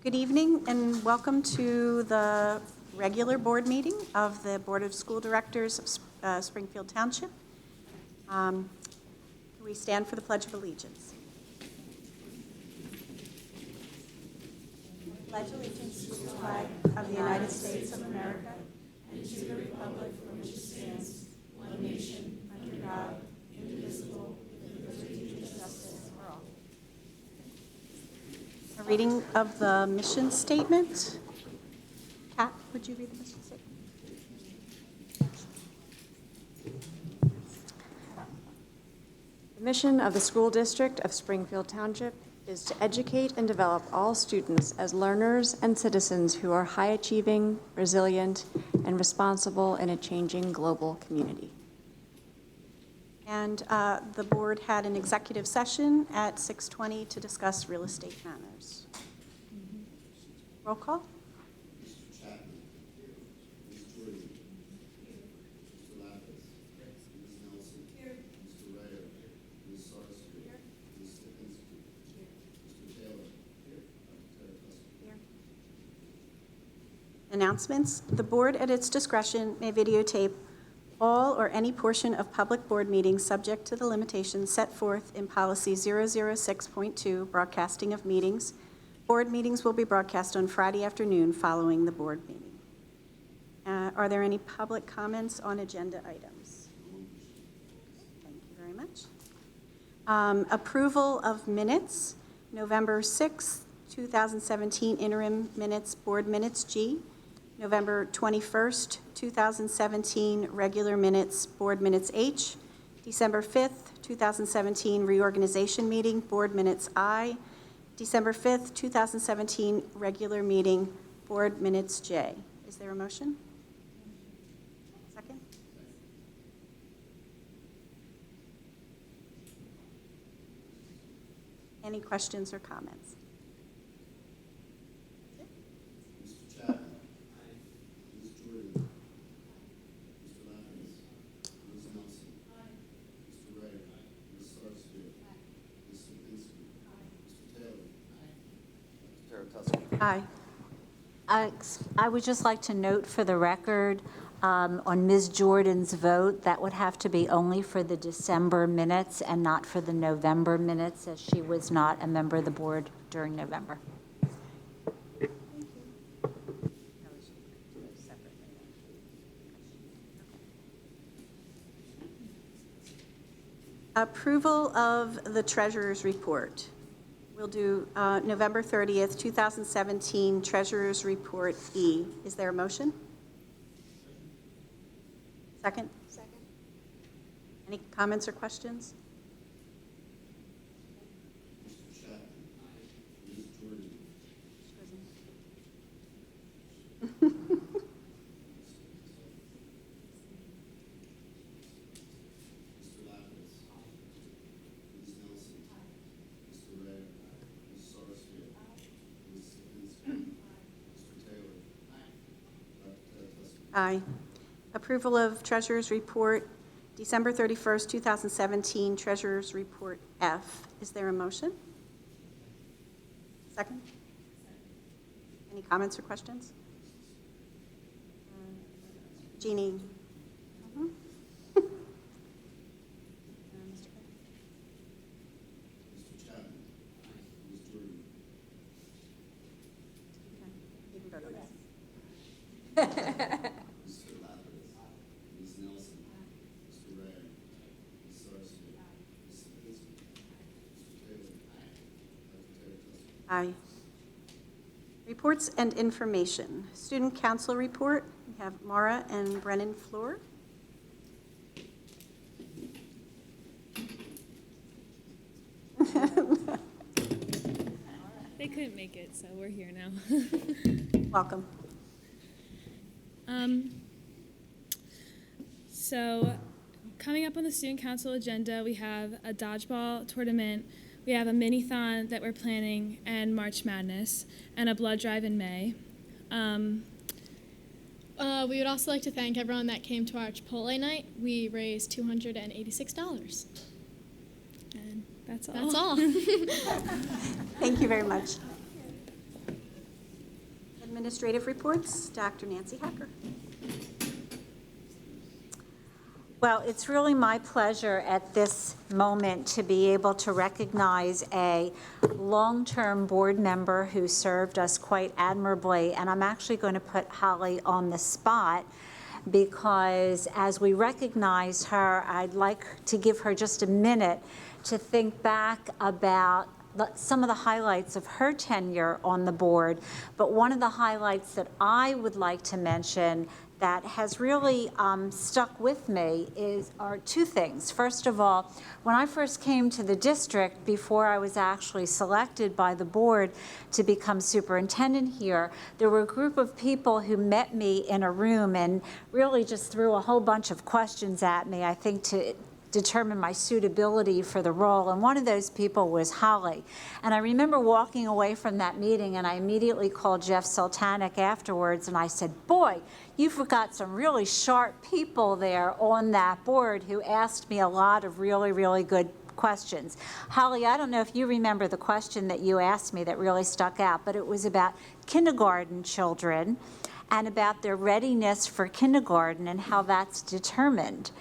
Good evening and welcome to the regular board meeting of the Board of School Directors of Springfield Township. We stand for the Pledge of Allegiance. Pledge allegiance to the flag of the United States of America and to the republic for which it stands, one nation, under God, indivisible, with liberty and justice for all. A reading of the mission statement. Kat, would you read the mission statement? The mission of the School District of Springfield Township is to educate and develop all students as learners and citizens who are high-achieving, resilient, and responsible in a changing global community. And the board had an executive session at 6:20 to discuss real estate matters. Roll call. Mr. Chapman. Ms. Jordan. Mr. Lapis. Ms. Nelson. Mr. Rayo. Ms. Sarsfield. Ms. Stepinski. Mr. Taylor. Dr. Tusker. Announcements. The board at its discretion may videotape all or any portion of public board meetings subject to the limitations set forth in policy 006.2, broadcasting of meetings. Board meetings will be broadcast on Friday afternoon following the board meeting. Are there any public comments on agenda items? Thank you very much. Approval of minutes, November 6th, 2017 interim minutes, board minutes G. November 21st, 2017 regular minutes, board minutes H. December 5th, 2017 reorganization meeting, board minutes I. December 5th, 2017 regular meeting, board minutes J. Is there a motion? Second? Any questions or comments? Mr. Chapman. Ms. Jordan. Mr. Lapis. Ms. Nelson. Mr. Rayo. Ms. Sarsfield. Ms. Stepinski. Mr. Taylor. Dr. Tusker. Aye. I would just like to note for the record, on Ms. Jordan's vote, that would have to be only for the December minutes and not for the November minutes, as she was not a member of the board during November. Approval of the treasurer's report. We'll do November 30th, 2017 treasurer's report E. Is there a motion? Second? Second. Any comments or questions? Mr. Chapman. Ms. Jordan. Mr. Lapis. Ms. Nelson. Mr. Rayo. Ms. Sarsfield. Ms. Stepinski. Mr. Taylor. Dr. Tusker. Aye. Approval of treasurer's report, December 31st, 2017 treasurer's report F. Is there a motion? Second? Any comments or questions? Jeannie? Mhm. Mr. Chapman. Ms. Jordan. You can vote on this. Mr. Lapis. Ms. Nelson. Mr. Rayo. Ms. Sarsfield. Ms. Stepinski. Mr. Taylor. Dr. Tusker. Aye. Reports and information. Student council report. We have Mara and Brennan Floor. They couldn't make it, so we're here now. Welcome. So coming up on the student council agenda, we have a dodgeball tournament, we have a mini-thon that we're planning, and March Madness, and a blood drive in May. We would also like to thank everyone that came to our Chipotle night. We raised $286. And That's all. that's all. Thank you very much. Administrative reports, Dr. Nancy Hacker. Well, it's really my pleasure at this moment to be able to recognize a long-term board member who served us quite admirably, and I'm actually going to put Holly on the spot because as we recognize her, I'd like to give her just a minute to think back about some of the highlights of her tenure on the board, but one of the highlights that I would like to mention that has really stuck with me are two things. First of all, when I first came to the district, before I was actually selected by the board to become superintendent here, there were a group of people who met me in a room and really just threw a whole bunch of questions at me, I think to determine my suitability for the role, and one of those people was Holly. And I remember walking away from that meeting, and I immediately called Jeff Sultanic afterwards, and I said, boy, you've got some really sharp people there on that board who asked me a lot of really, really good questions. Holly, I don't know if you remember the question that you asked me that really stuck out, but it was about kindergarten children and about their readiness for kindergarten and how that's determined.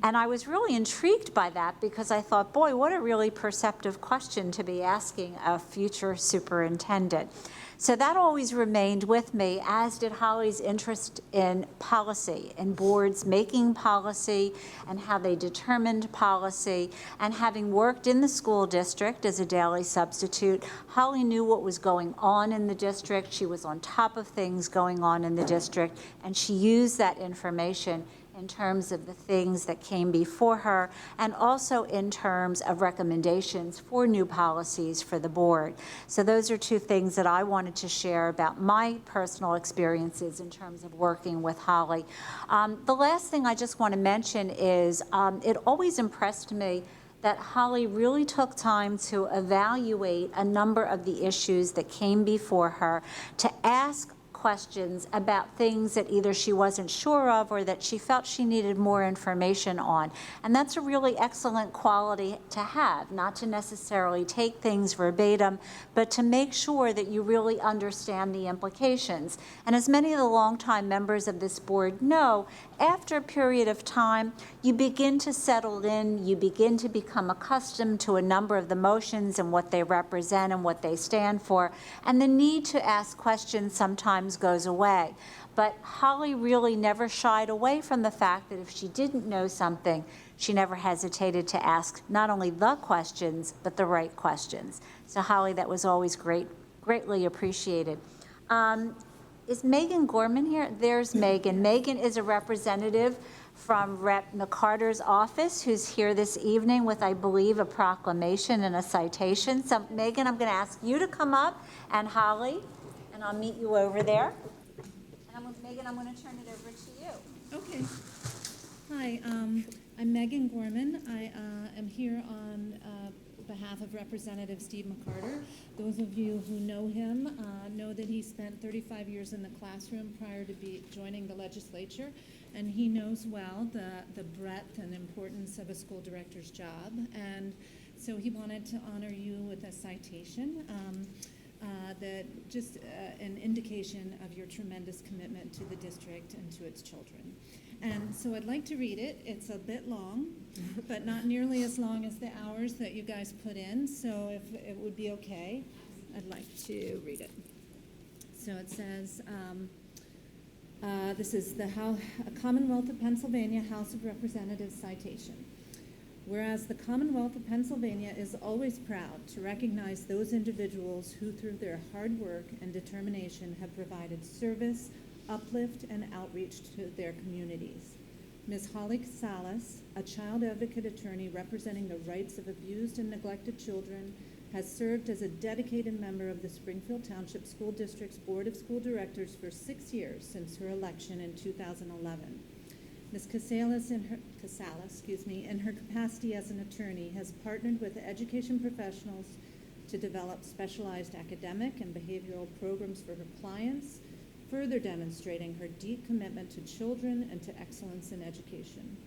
And I was really intrigued by that because I thought, boy, what a really perceptive question to be asking a future superintendent. So that always remained with me, as did Holly's interest in policy and boards making policy and how they determined policy. And having worked in the school district as a daily substitute, Holly knew what was going on in the district. She was on top of things going on in the district, and she used that information in terms of the things that came before her, and also in terms of recommendations for new policies for the board. So those are two things that I wanted to share about my personal experiences in terms of working with Holly. The last thing I just want to mention is it always impressed me that Holly really took time to evaluate a number of the issues that came before her, to ask questions about things that either she wasn't sure of or that she felt she needed more information on. And that's a really excellent quality to have, not to necessarily take things verbatim, but to make sure that you really understand the implications. And as many of the longtime members of this board know, after a period of time, you begin to settle in, you begin to become accustomed to a number of the motions and what they represent and what they stand for, and the need to ask questions sometimes goes away. But Holly really never shied away from the fact that if she didn't know something, she never hesitated to ask not only the questions, but the right questions. So Holly, that was always greatly appreciated. Is Megan Gorman here? There's Megan. Megan is a representative from Rep. McCarter's office who's here this evening with, I believe, a proclamation and a citation. So Megan, I'm going to ask you to come up, and Holly, and I'll meet you over there. And Megan, I'm going to turn it over to you. Okay. Hi, I'm Megan Gorman. I am here on behalf of Representative Steve McCarter. Those of you who know him know that he spent 35 years in the classroom prior to joining the legislature, and he knows well the breadth and importance of a school director's job. And so he wanted to honor you with a citation. That just an indication of your tremendous commitment to the district and to its children. And so I'd like to read it. It's a bit long, but not nearly as long as the hours that you guys put in. So if it would be okay, I'd like to read it. So it says, this is the Commonwealth of Pennsylvania House of Representatives citation. Whereas the Commonwealth of Pennsylvania is always proud to recognize those individuals who, through their hard work and determination, have provided service, uplift, and outreach to their communities. Ms. Holly Salas, a child advocate attorney representing the rights of abused and neglected children, has served as a dedicated member of the Springfield Township School District's Board of School Directors for 6 years since her election in 2011. Ms. Casalas, in her capacity as an attorney, has partnered with education professionals to develop specialized academic and behavioral programs for her clients, further demonstrating her deep commitment to children and to excellence in education.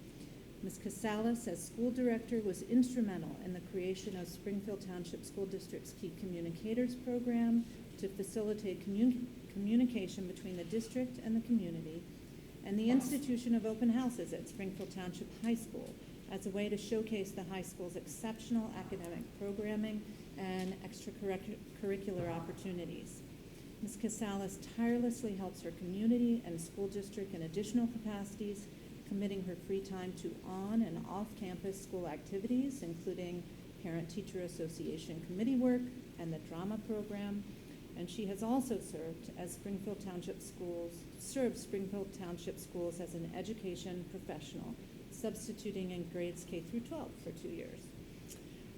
Ms. Casalas, as school director, was instrumental in the creation of Springfield Township School District's Key Communicators program to facilitate communication between the district and the community, and the institution of open houses at Springfield Township High School as a way to showcase the high school's exceptional academic programming and extracurricular opportunities. Ms. Casales tirelessly helps her community and school district in additional capacities, committing her free time to on- and off-campus school activities, including Parent-Teacher Association committee work and the drama program. And she has also served Springfield Township Schools as an education professional, substituting in grades K through 12 for 2 years.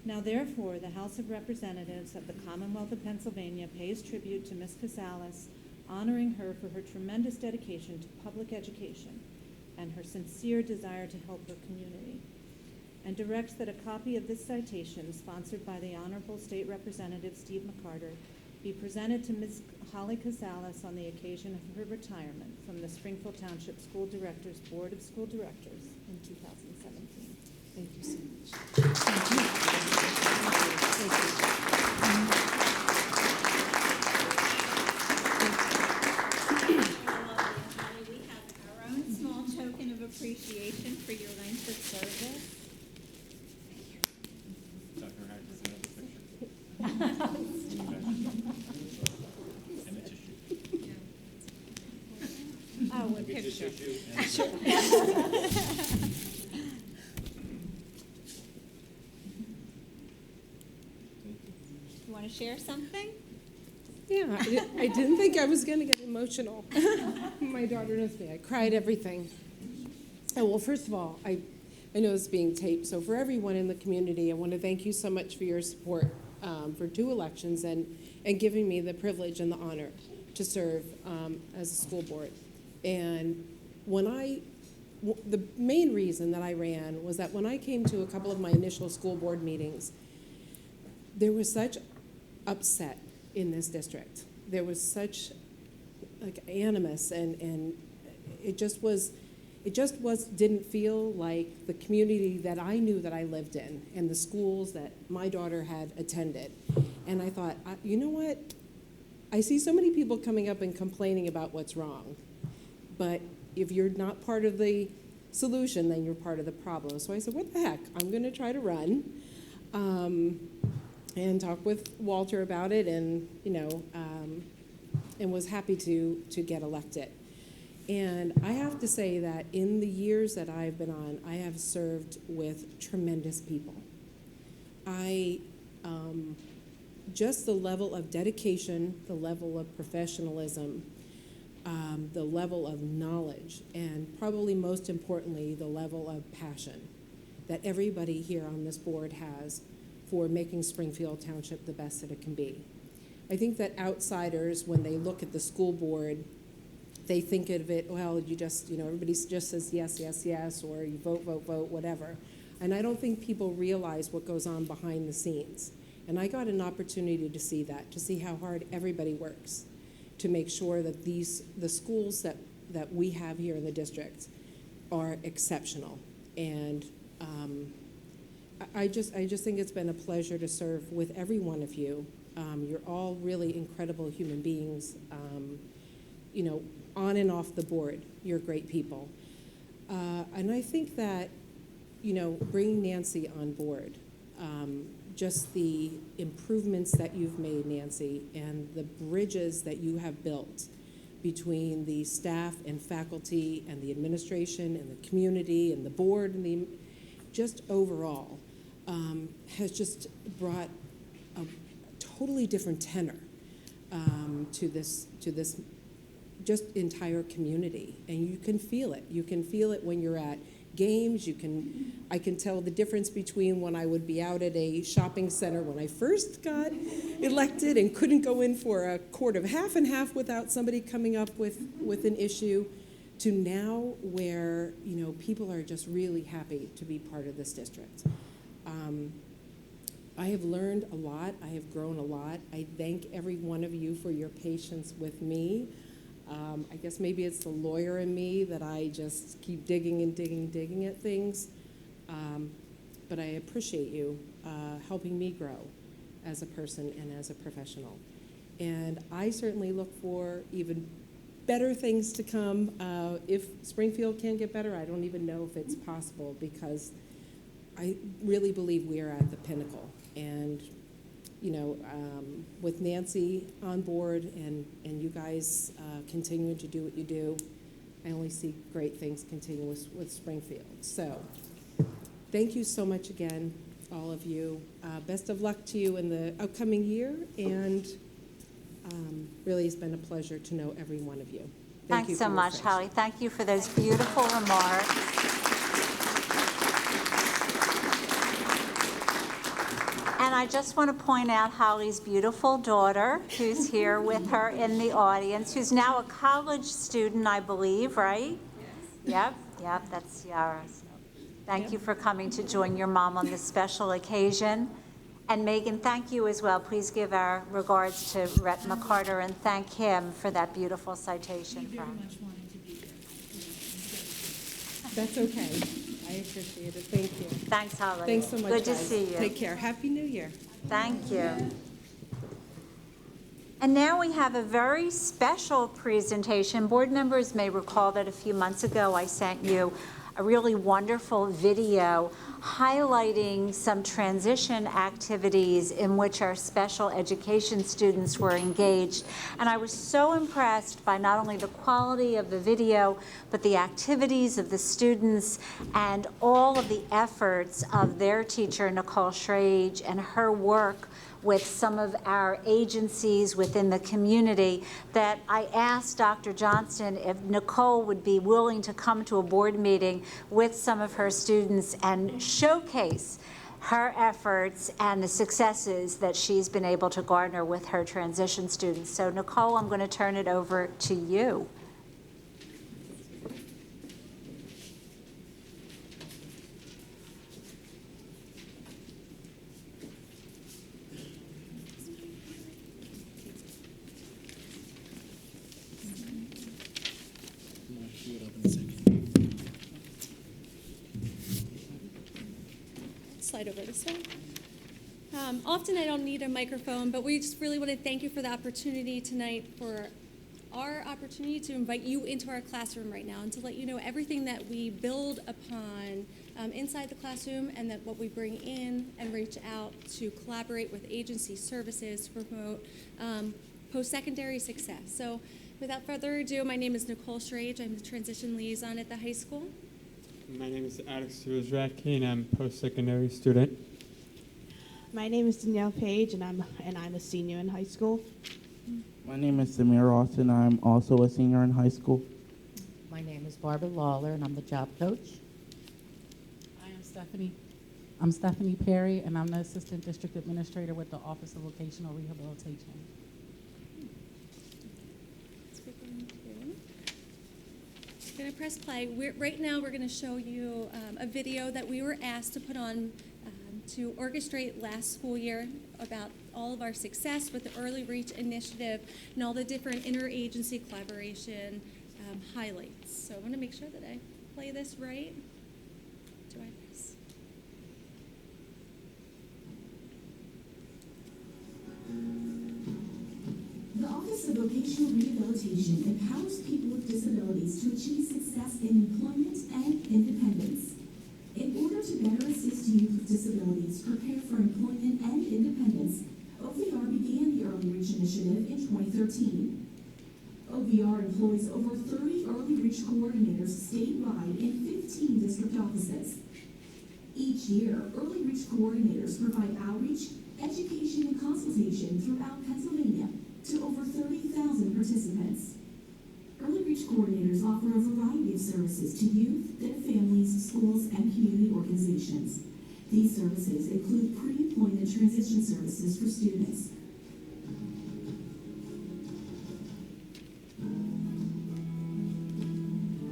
Now therefore, the House of Representatives of the Commonwealth of Pennsylvania pays tribute to Ms. Casales, honoring her for her tremendous dedication to public education and her sincere desire to help her community, and directs that a copy of this citation, sponsored by the Honorable State Representative Steve McCarter, be presented to Ms. Holly Casales on the occasion of her retirement from the Springfield Township School Directors Board of School Directors in 2017. Thank you so much. Thank you. We have our own small token of appreciation for your length of service. Dr. Hack does another picture. And a tissue. Oh, a picture. You want to share something? Yeah, I didn't think I was going to get emotional. My daughter knows me. I cried everything. Oh, well, first of all, I know it's being taped, so for everyone in the community, I want to thank you so much for your support for 2 elections and giving me the privilege and the honor to serve as a school board. And the main reason that I ran was that when I came to a couple of my initial school board meetings, there was such upset in this district. There was such animus, and it just didn't feel like the community that I knew that I lived in and the schools that my daughter had attended. And I thought, you know what? I see so many people coming up and complaining about what's wrong, but if you're not part of the solution, then you're part of the problem. So I said, what the heck? I'm going to try to run. And talk with Walter about it, and and was happy to get elected. And I have to say that in the years that I've been on, I have served with tremendous people. Just the level of dedication, the level of professionalism, the level of knowledge, and probably most importantly, the level of passion that everybody here on this board has for making Springfield Township the best that it can be. I think that outsiders, when they look at the school board, they think of it, well, you just, everybody just says yes, yes, yes, or you vote, vote, vote, whatever. And I don't think people realize what goes on behind the scenes. And I got an opportunity to see that, to see how hard everybody works to make sure that the schools that we have here in the district are exceptional. And I just think it's been a pleasure to serve with every one of you. You're all really incredible human beings. On and off the board, you're great people. And I think that, bringing Nancy on board, just the improvements that you've made, Nancy, and the bridges that you have built between the staff and faculty and the administration and the community and the board and just overall, has just brought a totally different tenor to this just entire community, and you can feel it. You can feel it when you're at games. I can tell the difference between when I would be out at a shopping center when I first got elected and couldn't go in for a quart of half and half without somebody coming up with an issue, to now where people are just really happy to be part of this district. I have learned a lot. I have grown a lot. I thank every one of you for your patience with me. I guess maybe it's the lawyer in me that I just keep digging and digging, digging at things. But I appreciate you helping me grow as a person and as a professional. And I certainly look for even better things to come. If Springfield can get better, I don't even know if it's possible, because I really believe we are at the pinnacle. And, you know, with Nancy on board and you guys continuing to do what you do, I only see great things continue with Springfield. So thank you so much again, all of you. Best of luck to you in the upcoming year, and really it's been a pleasure to know every one of you. Thank you Thanks so for your much, friendship. Holly. Thank you for those beautiful remarks. And I just want to point out Holly's beautiful daughter, who's here with her in the audience, who's now a college student, I believe, right? Yes. Yep, that's Ciara. So thank you for coming to join your mom on this special occasion. And Megan, thank you as well. Please give our regards to Rep McCarter and thank him for that beautiful citation. He very much wanted to be here. That's okay. I appreciate it. Thank you. Thanks, Holly. Thanks so much, Good to guys. see you. Take care. Happy New Year. Thank you. And now we have a very special presentation. Board members may recall that a few months ago I sent you a really wonderful video highlighting some transition activities in which our special education students were engaged. And I was so impressed by not only the quality of the video, but the activities of the students and all of the efforts of their teacher, Nicole Schrage, and her work with some of our agencies within the community, that I asked Dr. Johnston if Nicole would be willing to come to a board meeting with some of her students and showcase her efforts and the successes that she's been able to garner with her transition students. So Nicole, I'm going to turn it over to you. Slide over this way. Often I don't need a microphone, but we just really want to thank you for the opportunity tonight, for our opportunity to invite you into our classroom right now and to let you know everything that we build upon inside the classroom, and that what we bring in and reach out to collaborate with agency services to promote post-secondary success. So without further ado, my name is Nicole Schrage. I'm the transition liaison at the high school. My name is Alex Ruzraki, and I'm a post-secondary student. My name is Danielle Page, and I'm a senior in high school. My name is Samir Austin. I'm also a senior in high school. My name is Barbara Lawler, and I'm the job coach. I'm Stephanie Perry, and I'm the assistant district administrator with the Office of Vocational Rehabilitation. Going to press play. Right now we're going to show you a video that we were asked to put on to orchestrate last school year about all of our success with the Early Reach Initiative and all the different interagency collaboration highlights. So I want to make sure that I play this right. Do I press? The Office of Vocational Rehabilitation empowers people with disabilities to achieve success in employment and independence. In order to better assist youth with disabilities prepare for employment and independence, OVR began the Early Reach Initiative in 2013. OVR employs over 30 Early Reach coordinators statewide in 15 district offices. Each year, Early Reach coordinators provide outreach, education, and consultation throughout Pennsylvania to over 30,000 participants. Early Reach coordinators offer a variety of services to youth, their families, schools, and community organizations. These services include pre-employment transition services for students.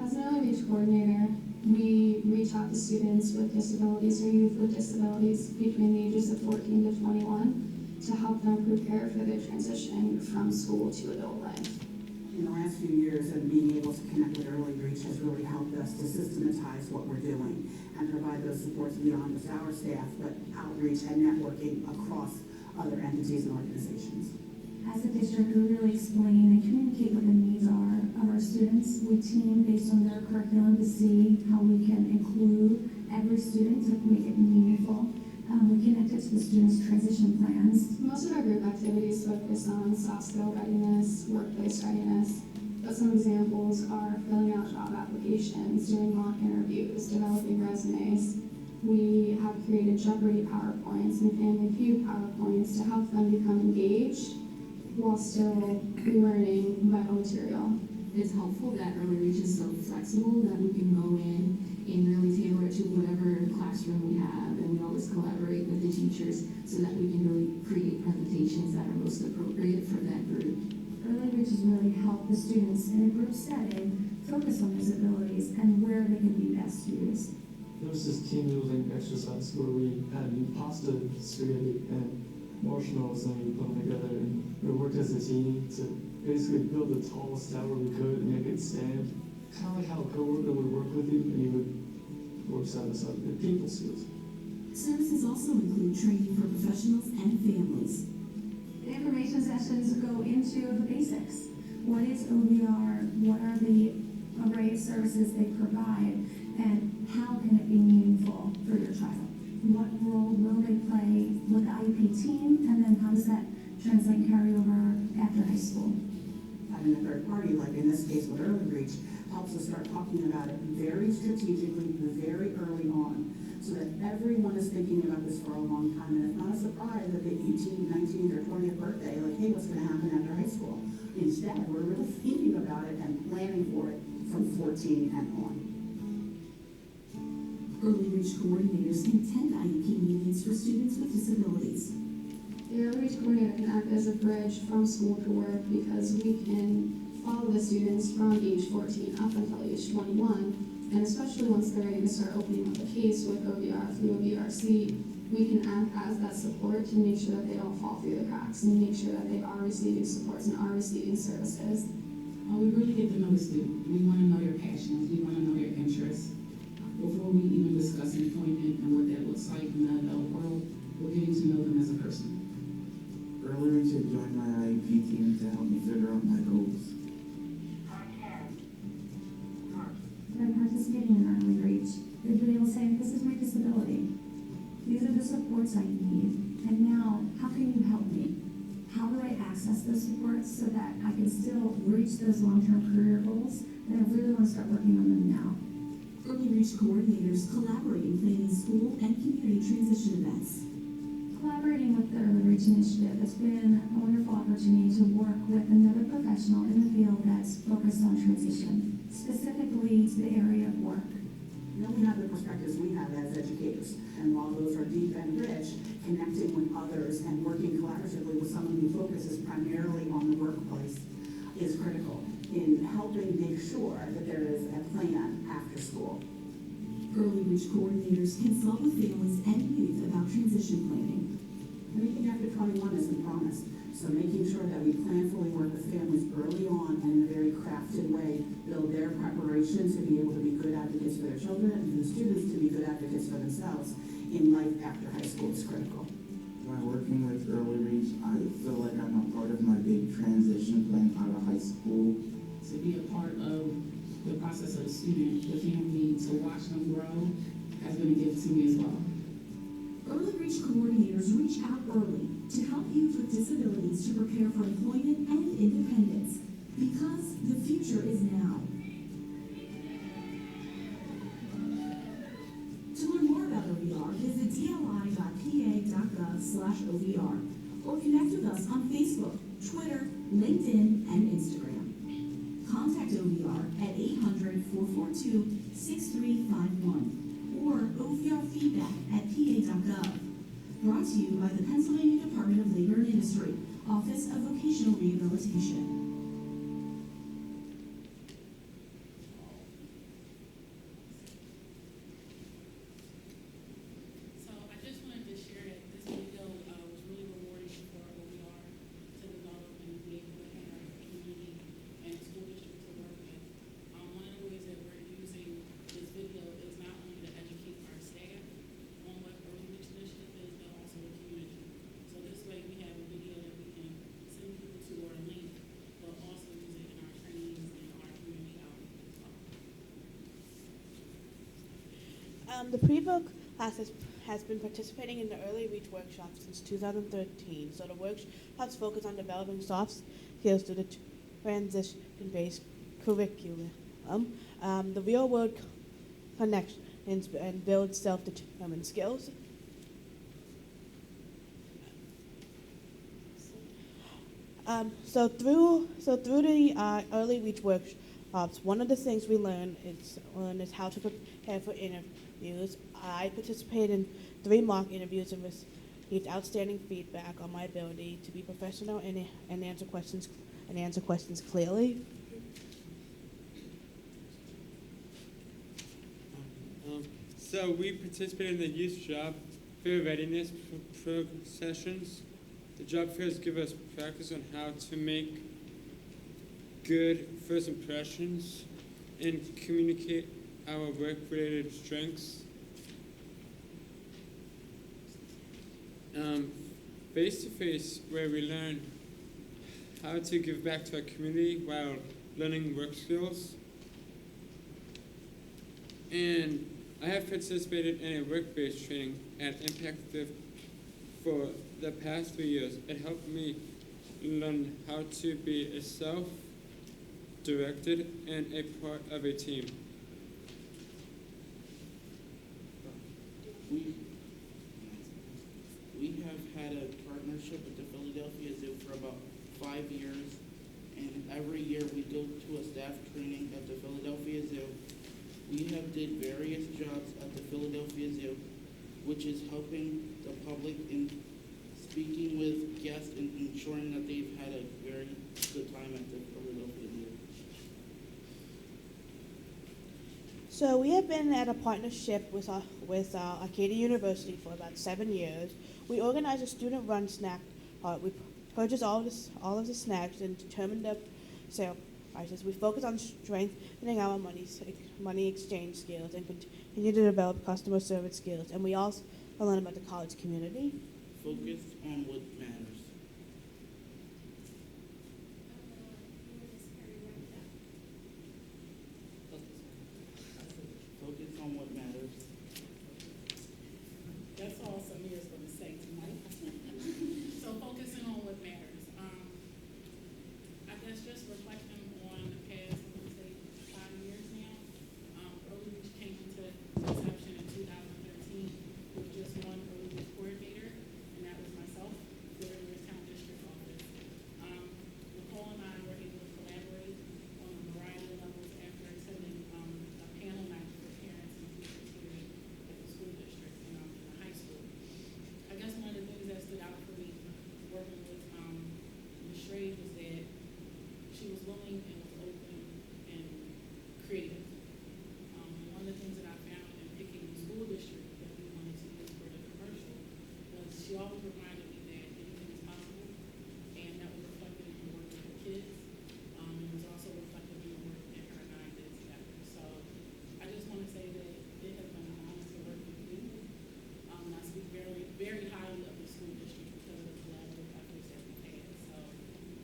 As an Early Reach coordinator, we reach out to students with disabilities or youth with disabilities between the ages of 14 to 21 to help them prepare for their transition from school to adult life. In the last few years, and being able to connect with Early Reach has really helped us to systematize what we're doing and provide those supports beyond just our staff, but outreach and networking across other entities and organizations. As a district, we really explain and communicate what the needs are of our students. We team based on their curriculum to see how we can include every student to make it meaningful. We connect it to the students' transition plans. Most of our group activities focus on soft skill readiness, workplace readiness, but some examples are filling out job applications, doing mock interviews, developing resumes. We have created Jeopardy PowerPoints and Family Feud PowerPoints to help them become engaged while still learning vital material. It's helpful that early reach is so flexible that we can go in and really tailor it to whatever classroom we have, and we always collaborate with the teachers so that we can really create presentations that are most appropriate for that group. Early reach has really helped the students in a group setting focus on those abilities and where they can be best used. There was this team building exercise where we had pasta, spaghetti, and marshmallows, and we put them together, and we worked as a team to basically build the tallest tower we could and make it stand. Kind of like how a coworker would work with you, and you would work side by side. The people skills. Services also include training for professionals and families. The information sessions go into the basics. What is OVR? What are the array of services they provide? And how can it be meaningful for your child? What role will they play with the IEP team? And then how does that translate and carry over after high school? Having a third party, like in this case with Early Reach, helps us start talking about it very strategically, very early on, so that everyone is thinking about this for a long time, and it's not a surprise that the 18th, 19th, or 20th birthday, like, hey, what's going to happen after high school? Instead, we're really thinking about it and planning for it from 14 and on. Early Reach coordinators can attend IEP meetings for students with disabilities. The early reach coordinator can act as a bridge from school to work because we can follow the students from age 14 up until age 21, and especially once they're ready to start opening up a case with OVR through OVRC, we can act as that support to make sure that they don't fall through the cracks and make sure that they are receiving supports and are receiving services. We really get to know the student. We want to know their passions. We want to know their interests. Before we even discuss employment and what that looks like in the adult world, we're getting to know them as a person. Early Reach had joined my IEP team to help me figure out my goals. By participating in Early Reach, they've been able to say, this is my disability. These are the supports I need. And now, how can you help me? How do I access those supports so that I can still reach those long-term career goals? And I really want to start working on them now. Early Reach coordinators collaborate in planning school and community transition events. Collaborating with the Early Reach Initiative has been a wonderful opportunity to work with another professional in the field that's focused on transition, specifically to the area of work. You know, we have the perspectives we have as educators, and while those are deep and rich, connecting with others and working collaboratively with someone who focuses primarily on the workplace is critical in helping make sure that there is a plan after school. Early Reach coordinators consult with families and youth about transition planning. Anything after 21 isn't promised, so making sure that we planfully work with families early on and in a very crafted way, build their preparation to be able to be good advocates for their children and for the students to be good advocates for themselves in life after high school is critical. By working with Early Reach, I feel like I'm a part of my big transition plan out of high school. To be a part of the process of the student, the family, to watch them grow has been a gift to me as well. Early Reach coordinators reach out early to help youth with disabilities to prepare for employment and independence, because the future is now. To learn more about OVR, visit dli.pa.gov/OVR or connect with us on Facebook, Twitter, LinkedIn, and Instagram. Contact OVR at 800-442-6351 or OVRfeedback@pa.gov. Brought to you by the Pennsylvania Department of Labor and Industry, Office of Vocational Rehabilitation. So I just wanted to share that this video was really rewarding for OVR to develop and be able to have our community and school district to work with. One of the ways that we're using this video is not only to educate our staff on what Early Reach Initiative is, but also the community. So this way we have a video that we can send people The pre-book class has been participating in the early reach workshops since 2013. So the workshops focus on developing soft skills through the transition-based curriculum. The real-world connections and build self-determined skills. So through the early reach workshops, one of the things we learn is how to prepare for interviews. I participated in 3 mock interviews and received outstanding feedback on my ability to be professional and answer questions clearly. So we participated in the youth job fair readiness sessions. The job fairs give us practice on how to make good first impressions and communicate our work-related strengths. Face-to-face, where we learn how to give back to our community while learning work skills. And I have participated in a work-based training at Impact for the past 3 years. It helped me learn how to be a self-directed and a part of a team. We have had a partnership with the Philadelphia Zoo for about 5 years, and every year we go to a staff training at the Philadelphia Zoo. We have did various jobs at the Philadelphia Zoo, which is helping the public in speaking with guests and ensuring that they've had a very good time at the Philadelphia Zoo. So we have been at a partnership with Arcadia University for about 7 years. We organize a student-run snack. We purchase all of the snacks and determine the sale prices. We focus on strengthening our money exchange skills and continue to develop customer service skills. And we also learn about the college community. Focus on what matters. Focus on what matters. That's all Samir's going to say tonight. So focusing on what matters. I guess just reflecting on the past, I'm going to say 5 years now. Early Reach came into inception in 2013 with just one early reach coordinator, and that was myself, the Lewis Town District Office. Nicole and I were able to collaborate on a variety of levels after attending a panel night for parents and teachers here at the school district and in the high school. I guess one of the things that stood out for me working with Ms. Schrade was that she was willing and was open and creative. One of the things that I found in picking the school district that we wanted to use for the commercial was she always reminded me that anything is possible, and that was reflected in her work with her kids. It was also reflected in the work that her and I did together. So I just want to say that it has been an honor to work with you. I speak very, very highly of the school district because of the collaborative efforts that we've had. So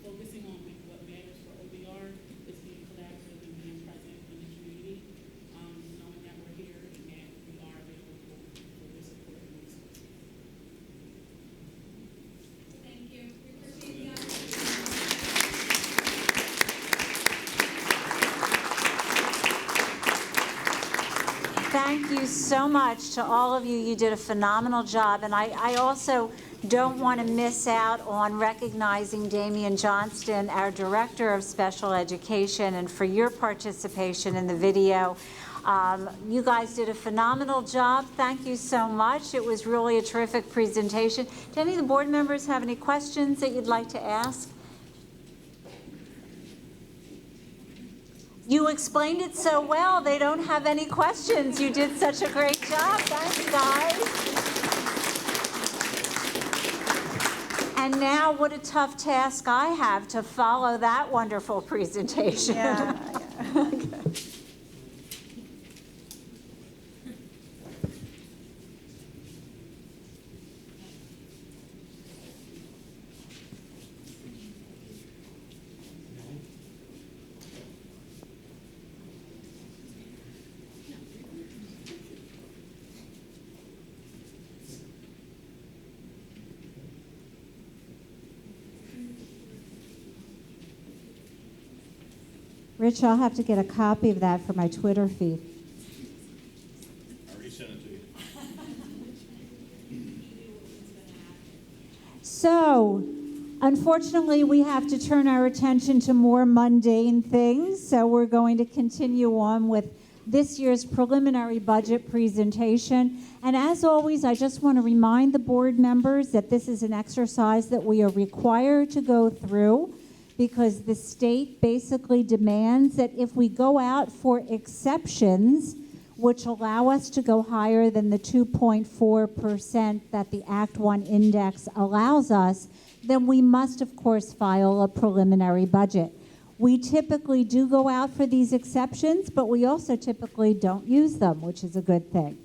focusing on what matters for OBR is being collaborative and being present in the community, knowing that we're here and that we are available for your support and resources. Thank you. We appreciate the opportunity. Thank you so much to all of you. You did a phenomenal job. And I also don't want to miss out on recognizing Damian Johnston, our Director of Special Education, and for your participation in the video. You guys did a phenomenal job. Thank you so much. It was really a terrific presentation. Do any of the board members have any questions that you'd like to ask? You explained it so well, they don't have any questions. You did such a great job. Thanks, guys. And now what a tough task I have to follow that wonderful presentation. Yeah. Rich, I'll have to get a copy of that for my Twitter feed. I already sent it to you. So, unfortunately, we have to turn our attention to more mundane things, so we're going to continue on with this year's preliminary budget presentation. And as always, I just want to remind the board members that this is an exercise that we are required to go through because the state basically demands that if we go out for exceptions, which allow us to go higher than the 2.4% that the Act 1 index allows us, then we must, of course, file a preliminary budget. We typically do go out for these exceptions, but we also typically don't use them, which is a good thing.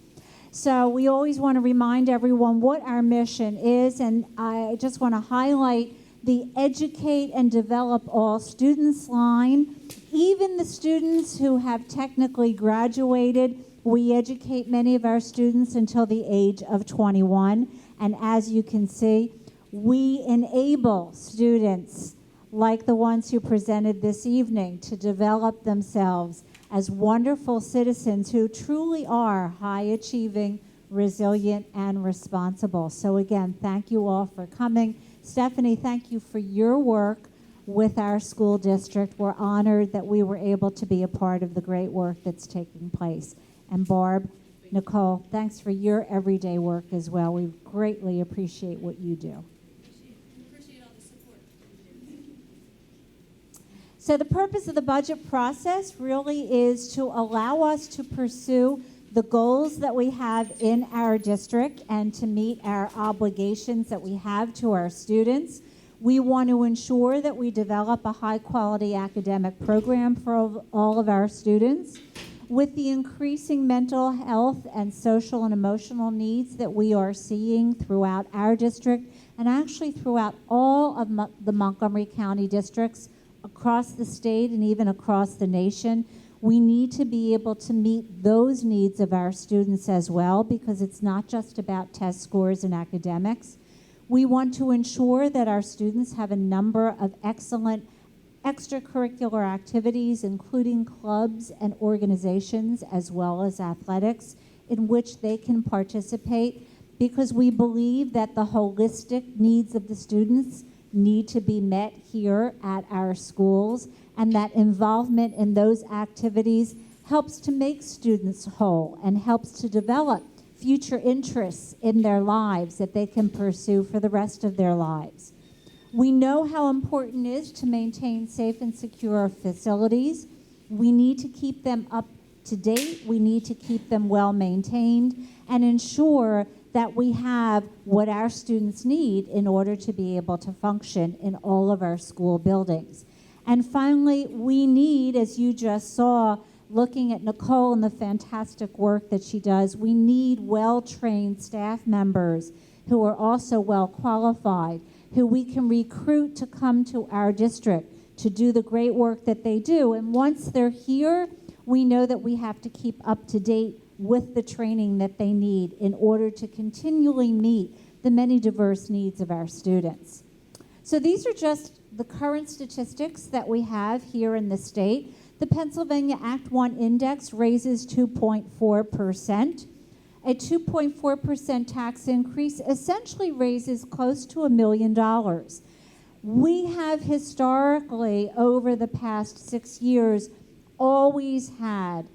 So we always want to remind everyone what our mission is, and I just want to highlight the Educate and Develop All Students line. Even the students who have technically graduated, we educate many of our students until the age of 21. And as you can see, we enable students like the ones who presented this evening to develop themselves as wonderful citizens who truly are high-achieving, resilient, and responsible. So again, thank you all for coming. Stephanie, thank you for your work with our school district. We're honored that we were able to be a part of the great work that's taking place. And Barb, Nicole, thanks for your everyday work as well. We greatly appreciate what you do. So the purpose of the budget process really is to allow us to pursue the goals that we have in our district and to meet our obligations that we have to our students. We want to ensure that we develop a high-quality academic program for all of our students. With the increasing mental health and social and emotional needs that we are seeing throughout our district and actually throughout all of the Montgomery County districts, across the state and even across the nation, we need to be able to meet those needs of our students as well, because it's not just about test scores and academics. We want to ensure that our students have a number of excellent extracurricular activities, including clubs and organizations, as well as athletics, in which they can participate, because we believe that the holistic needs of the students need to be met here at our schools, and that involvement in those activities helps to make students whole and helps to develop future interests in their lives that they can pursue for the rest of their lives. We know how important it is to maintain safe and secure facilities. We need to keep them up to date. We need to keep them well maintained and ensure that we have what our students need in order to be able to function in all of our school buildings. And finally, we need, as you just saw, looking at Nicole and the fantastic work that she does, we need well-trained staff members who are also well-qualified, who we can recruit to come to our district to do the great work that they do. And once they're here, we know that we have to keep up to date with the training that they need in order to continually meet the many diverse needs of our students. So these are just the current statistics that we have here in the state. The Pennsylvania Act 1 index raises 2.4%. A 2.4% tax increase essentially raises close to $1 million. We have historically, over the past 6 years, always had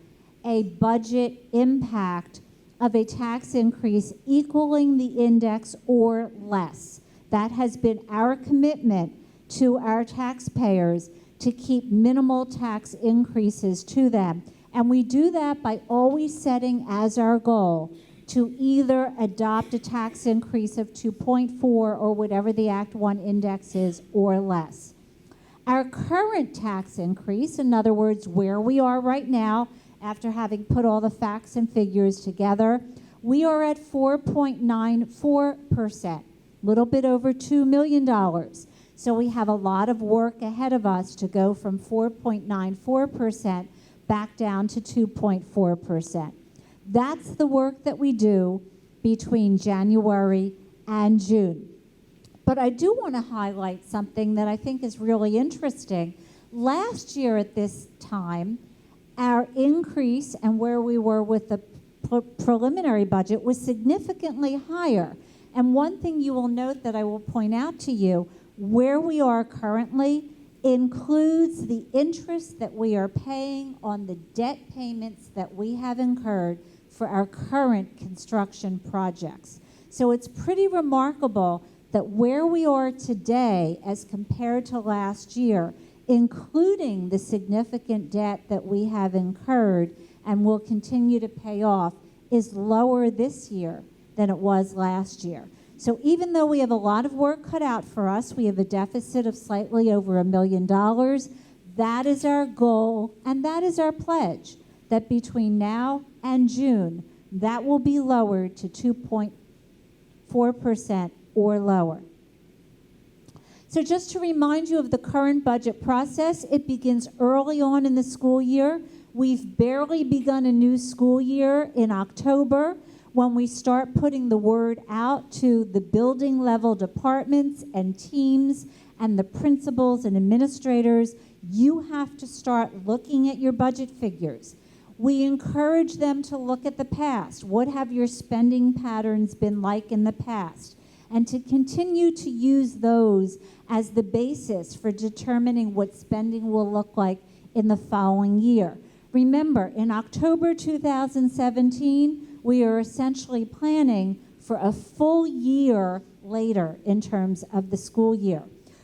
a budget impact of a tax increase equaling the index or less. That has been our commitment to our taxpayers, to keep minimal tax increases to them. And we do that by always setting as our goal to either adopt a tax increase of 2.4 or whatever the Act 1 index is or less. Our current tax increase, in other words, where we are right now, after having put all the facts and figures together, we are at 4.94%, a little bit over $2 million. So we have a lot of work ahead of us to go from 4.94% back down to 2.4%. That's the work that we do between January and June. But I do want to highlight something that I think is really interesting. Last year at this time, our increase and where we were with the preliminary budget was significantly higher. And one thing you will note that I will point out to you, where we are currently includes the interest that we are paying on the debt payments that we have incurred for our current construction projects. So it's pretty remarkable that where we are today as compared to last year, including the significant debt that we have incurred and will continue to pay off, is lower this year than it was last year. So even though we have a lot of work cut out for us, we have a deficit of slightly over $1 million, that is our goal and that is our pledge, that between now and June, that will be lowered to 2.4% or lower. So just to remind you of the current budget process, it begins early on in the school year. We've barely begun a new school year in October when we start putting the word out to the building level departments and teams and the principals and administrators. You have to start looking at your budget figures. We encourage them to look at the past. What have your spending patterns been like in the past? And to continue to use those as the basis for determining what spending will look like in the following year. Remember, in October 2017, we are essentially planning for a full year later in terms of the school year.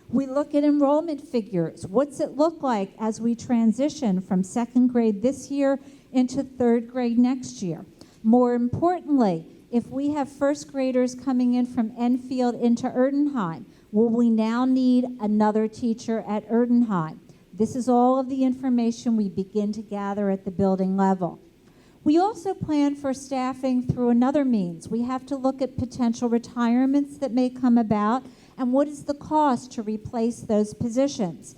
We look at enrollment figures. What's it look like as we transition from second grade this year into third grade next year? More importantly, if we have first graders coming in from Enfield into Erdenheim, will we now need another teacher at Erdenheim? This is all of the information we begin to gather at the building level. We also plan for staffing through another means. We have to look at potential retirements that may come about and what is the cost to replace those positions.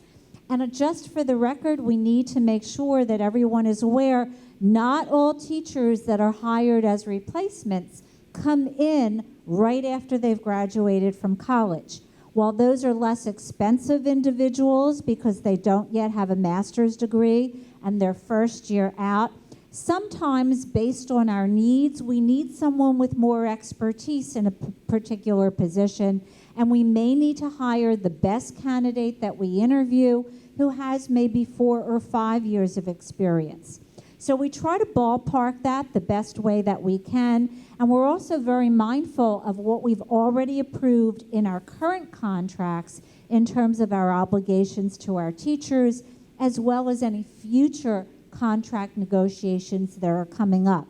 And just for the record, we need to make sure that everyone is aware not all teachers that are hired as replacements come in right after they've graduated from college. While those are less expensive individuals because they don't yet have a master's degree and their first year out, sometimes based on our needs, we need someone with more expertise in a particular position, and we may need to hire the best candidate that we interview who has maybe 4 or 5 years of experience. So we try to ballpark that the best way that we can, and we're also very mindful of what we've already approved in our current contracts in terms of our obligations to our teachers, as well as any future contract negotiations that are coming up.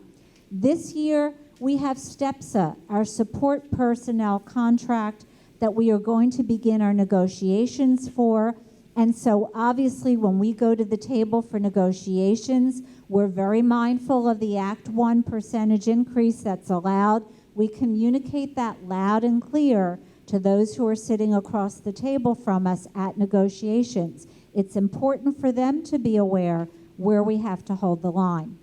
This year, we have STEPSA, our support personnel contract, that we are going to begin our negotiations for. And so obviously when we go to the table for negotiations, we're very mindful of the Act 1 percentage increase that's allowed. We communicate that loud and clear to those who are sitting across the table from us at negotiations. It's important for them to be aware where we have to hold the line.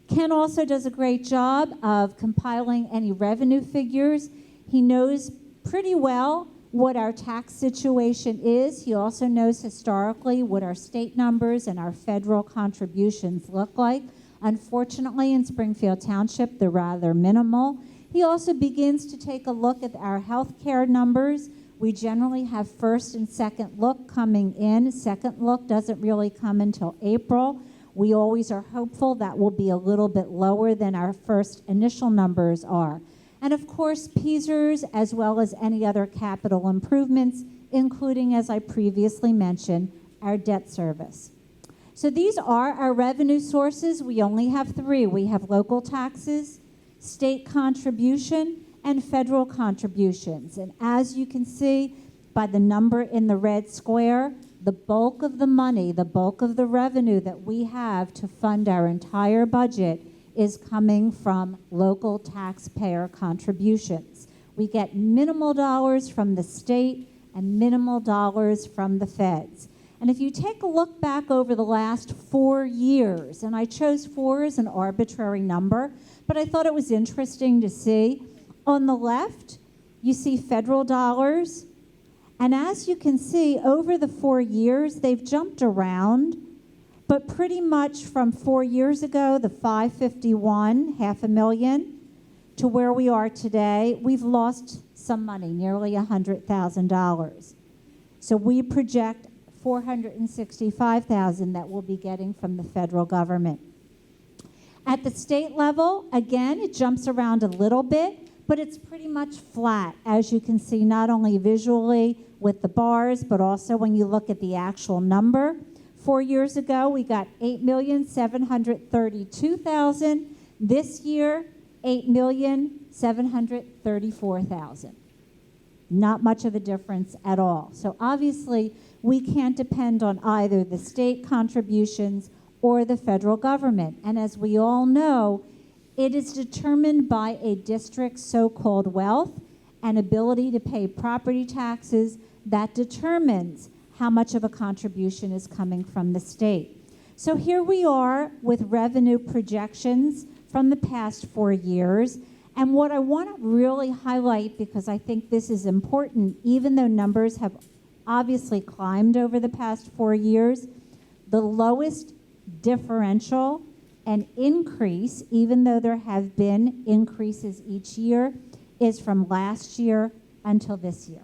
Ken also does a great job of compiling any revenue figures. He knows pretty well what our tax situation is. He also knows historically what our state numbers and our federal contributions look like. Unfortunately, in Springfield Township, they're rather minimal. He also begins to take a look at our health care numbers. We generally have first and second look coming in. Second look doesn't really come until April. We always are hopeful that will be a little bit lower than our first initial numbers are. And of course, PSERS, as well as any other capital improvements, including, as I previously mentioned, our debt service. So these are our revenue sources. We only have 3. We have local taxes, state contribution, and federal contributions. And as you can see by the number in the red square, the bulk of the money, the bulk of the revenue that we have to fund our entire budget is coming from local taxpayer contributions. We get minimal dollars from the state and minimal dollars from the feds. And if you take a look back over the last 4 years, and I chose 4 as an arbitrary number, but I thought it was interesting to see. On the left, you see federal dollars, And as you can see, over the 4 years, they've jumped around, but pretty much from 4 years ago, the 551, $500,000, to where we are today, we've lost some money, nearly $100,000. So we project $465,000 that we'll be getting from the federal government. At the state level, again, it jumps around a little bit, but it's pretty much flat, as you can see, not only visually with the bars, but also when you look at the actual number. 4 years ago, we got $8,732,000. This year, $8,734,000. Not much of a difference at all. So obviously, we can't depend on either the state contributions or the federal government. And as we all know, it is determined by a district's so-called wealth and ability to pay property taxes that determines how much of a contribution is coming from the state. So here we are with revenue projections from the past 4 years. And what I want to really highlight, because I think this is important, even though numbers have obviously climbed over the past 4 years, the lowest differential and increase, even though there have been increases each year, is from last year until this year.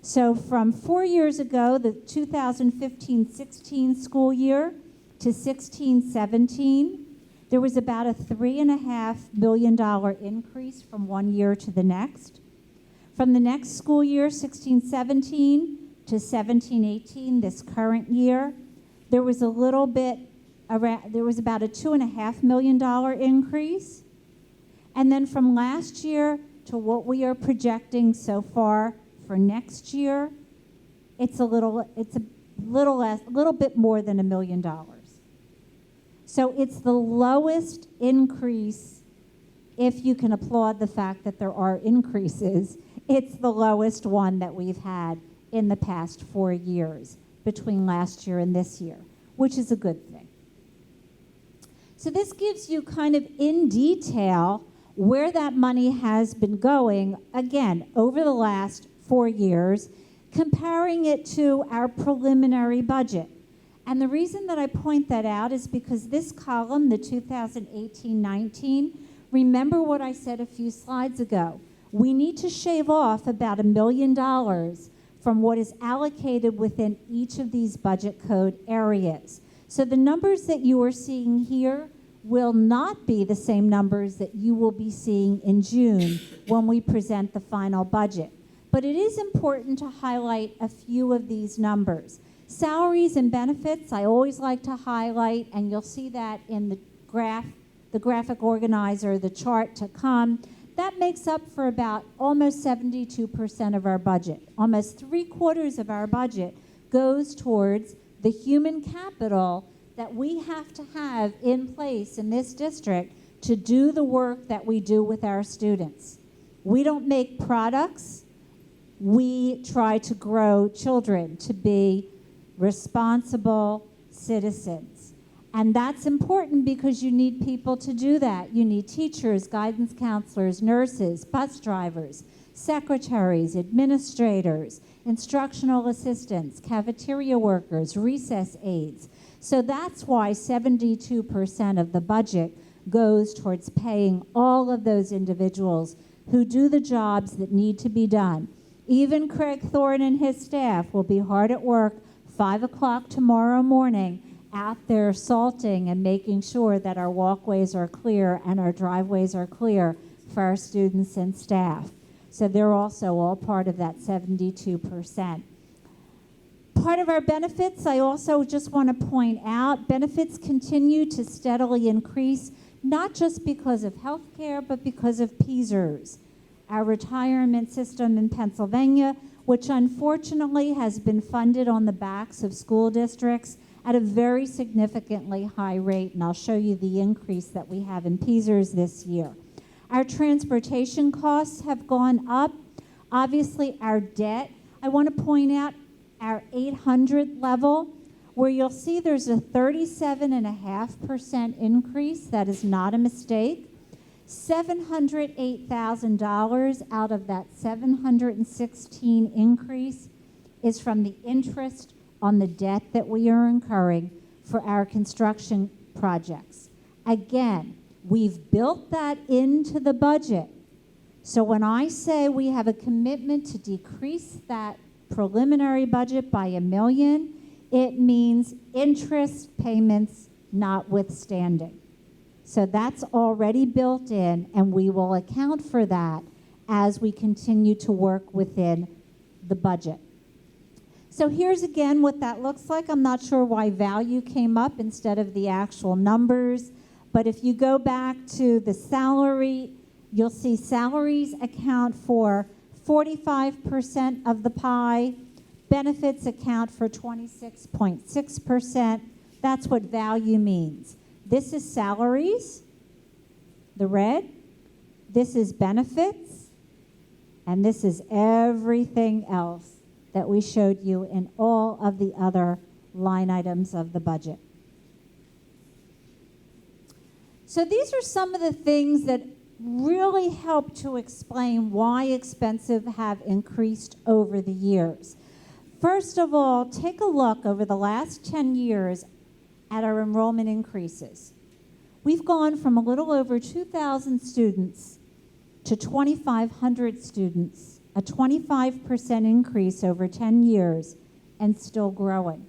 So from 4 years ago, the 2015-16 school year, to 16-17, there was about a $3.5 million increase from one year to the next. From the next school year, 16-17, to 17-18, this current year, there was a little bit around, there was about a $2.5 million increase. And then from last year to what we are projecting so far for next year, it's a little bit more than $1 million. So it's the lowest increase, if you can applaud the fact that there are increases, it's the lowest one that we've had in the past 4 years between last year and this year, which is a good thing. So this gives you kind of in detail where that money has been going, again, over the last 4 years, comparing it to our preliminary budget. And the reason that I point that out is because this column, the 2018-19, remember what I said a few slides ago. We need to shave off about $1 million from what is allocated within each of these budget code areas. So the numbers that you are seeing here will not be the same numbers that you will be seeing in June when we present the final budget. But it is important to highlight a few of these numbers. Salaries and benefits, I always like to highlight, and you'll see that in the graphic organizer, the chart to come. That makes up for about almost 72% of our budget. Almost 3/4 of our budget goes towards the human capital that we have to have in place in this district to do the work that we do with our students. We don't make products. We try to grow children to be responsible citizens. And that's important because you need people to do that. You need teachers, guidance counselors, nurses, bus drivers, secretaries, administrators, instructional assistants, cafeteria workers, recess aides. So that's why 72% of the budget goes towards paying all of those individuals who do the jobs that need to be done. Even Craig Thorne and his staff will be hard at work 5 o'clock tomorrow morning out there salting and making sure that our walkways are clear and our driveways are clear for our students and staff. So they're also all part of that 72%. Part of our benefits, I also just want to point out, benefits continue to steadily increase, not just because of health care, but because of PSERS, our retirement system in Pennsylvania, which unfortunately has been funded on the backs of school districts at a very significantly high rate, and I'll show you the increase that we have in PSERS this year. Our transportation costs have gone up. Obviously, our debt, I want to point out our 800 level, where you'll see there's a 37.5% increase. That is not a mistake. $708,000 out of that 716 increase is from the interest on the debt that we are incurring for our construction projects. Again, we've built that into the budget. So when I say we have a commitment to decrease that preliminary budget by $1 million, it means interest payments notwithstanding. So that's already built in, and we will account for that as we continue to work within the budget. So here's again what that looks like. I'm not sure why value came up instead of the actual numbers, but if you go back to the salary, you'll see salaries account for 45% of the pie, benefits account for 26.6%. That's what value means. This is salaries, the red. This is benefits. And this is everything else that we showed you in all of the other line items of the budget. So these are some of the things that really help to explain why expenses have increased over the years. First of all, take a look over the last 10 years at our enrollment increases. We've gone from a little over 2,000 students to 2,500 students, a 25% increase over 10 years, and still growing.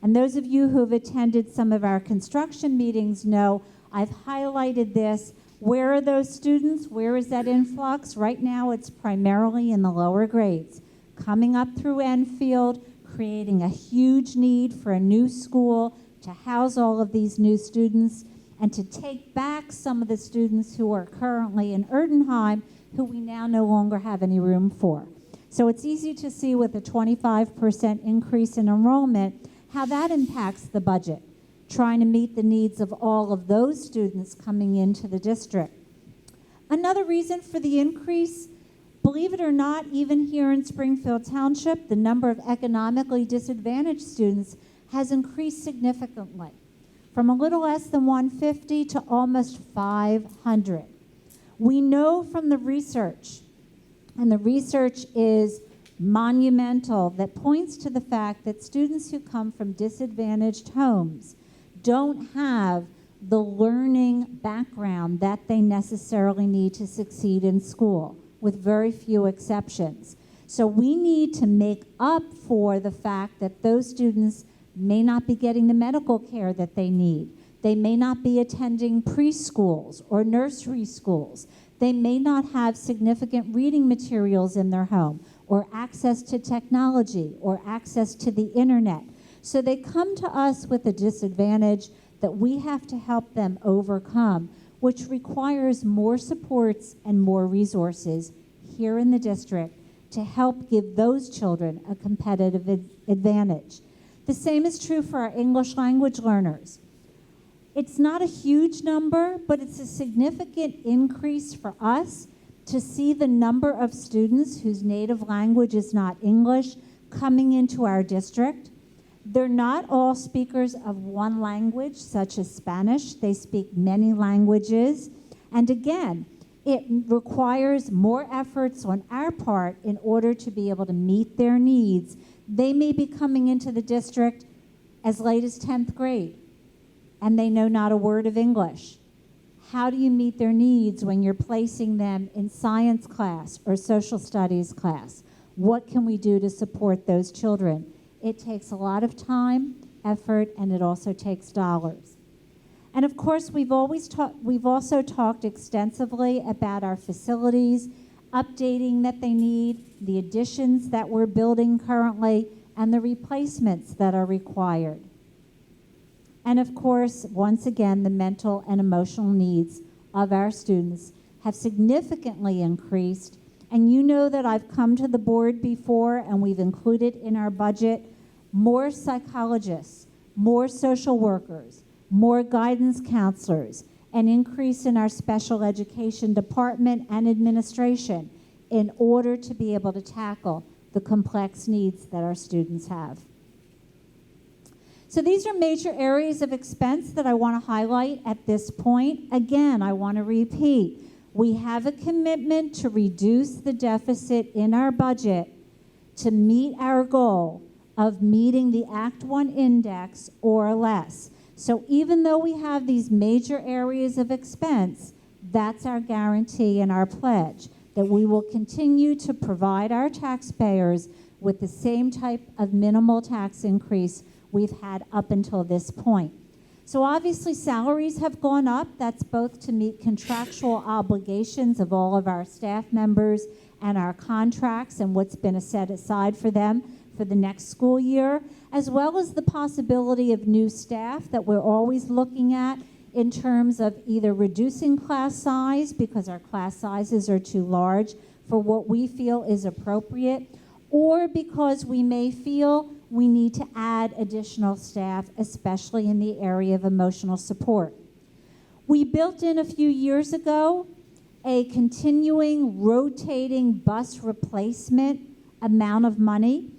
And those of you who have attended some of our construction meetings know I've highlighted this. Where are those students? Where is that influx? Right now, it's primarily in the lower grades. Coming up through Enfield, creating a huge need for a new school to house all of these new students and to take back some of the students who are currently in Erdenheim who we now no longer have any room for. So it's easy to see with a 25% increase in enrollment how that impacts the budget, trying to meet the needs of all of those students coming into the district. Another reason for the increase, believe it or not, even here in Springfield Township, the number of economically disadvantaged students has increased significantly, from a little less than 150 to almost 500. We know from the research, and the research is monumental, that points to the fact that students who come from disadvantaged homes don't have the learning background that they necessarily need to succeed in school, with very few exceptions. So we need to make up for the fact that those students may not be getting the medical care that they need. They may not be attending preschools or nursery schools. They may not have significant reading materials in their home, or access to technology, or access to the internet. So they come to us with a disadvantage that we have to help them overcome, which requires more supports and more resources here in the district to help give those children a competitive advantage. The same is true for our English language learners. It's not a huge number, but it's a significant increase for us to see the number of students whose native language is not English coming into our district. They're not all speakers of one language, such as Spanish. They speak many languages. And again, it requires more efforts on our part in order to be able to meet their needs. They may be coming into the district as late as 10th grade, and they know not a word of English. How do you meet their needs when you're placing them in science class or social studies class? What can we do to support those children? It takes a lot of time, effort, and it also takes dollars. And of course, we've also talked extensively about our facilities, updating that they need, the additions that we're building currently, and the replacements that are required. And of course, once again, the mental and emotional needs of our students have significantly increased. And you know that I've come to the board before, and we've included in our budget more psychologists, more social workers, more guidance counselors, an increase in our special education department and administration in order to be able to tackle the complex needs that our students have. So these are major areas of expense that I want to highlight at this point. Again, I want to repeat, we have a commitment to reduce the deficit in our budget to meet our goal of meeting the Act 1 index or less. So even though we have these major areas of expense, that's our guarantee and our pledge, that we will continue to provide our taxpayers with the same type of minimal tax increase we've had up until this point. So obviously salaries have gone up. That's both to meet contractual obligations of all of our staff members and our contracts and what's been set aside for them for the next school year, as well as the possibility of new staff that we're always looking at in terms of either reducing class size because our class sizes are too large for what we feel is appropriate, or because we may feel we need to add additional staff, especially in the area of emotional support. We built in a few years ago a continuing rotating bus replacement amount of money.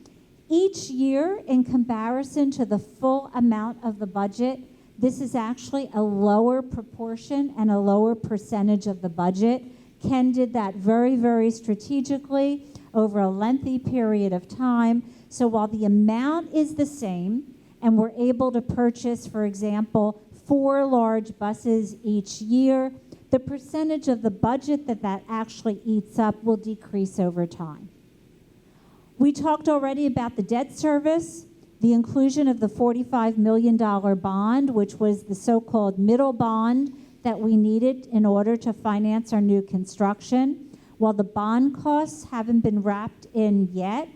Each year, in comparison to the full amount of the budget, this is actually a lower proportion and a lower percentage of the budget. Ken did that very, very strategically over a lengthy period of time. So while the amount is the same, and we're able to purchase, for example, 4 large buses each year, the percentage of the budget that actually eats up will decrease over time. We talked already about the debt service, the inclusion of the $45 million bond, which was the so-called middle bond that we needed in order to finance our new construction. While the bond costs haven't been wrapped in yet,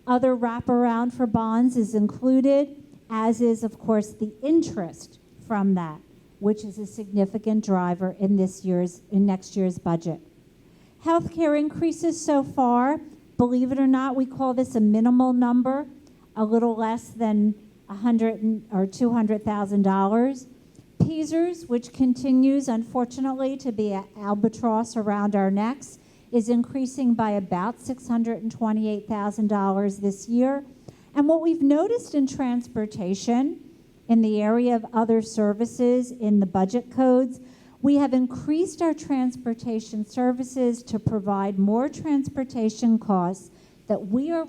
other wraparound for bonds is included, as is, of course, the interest from that, which is a significant driver in next year's budget. Healthcare increases so far, believe it or not, we call this a minimal number, a little less than $100,000 or $200,000. PSERS, which continues, unfortunately, to be an albatross around our necks, is increasing by about $628,000 this year. And what we've noticed in transportation, in the area of other services in the budget codes, we have increased our transportation services to provide more transportation costs that we are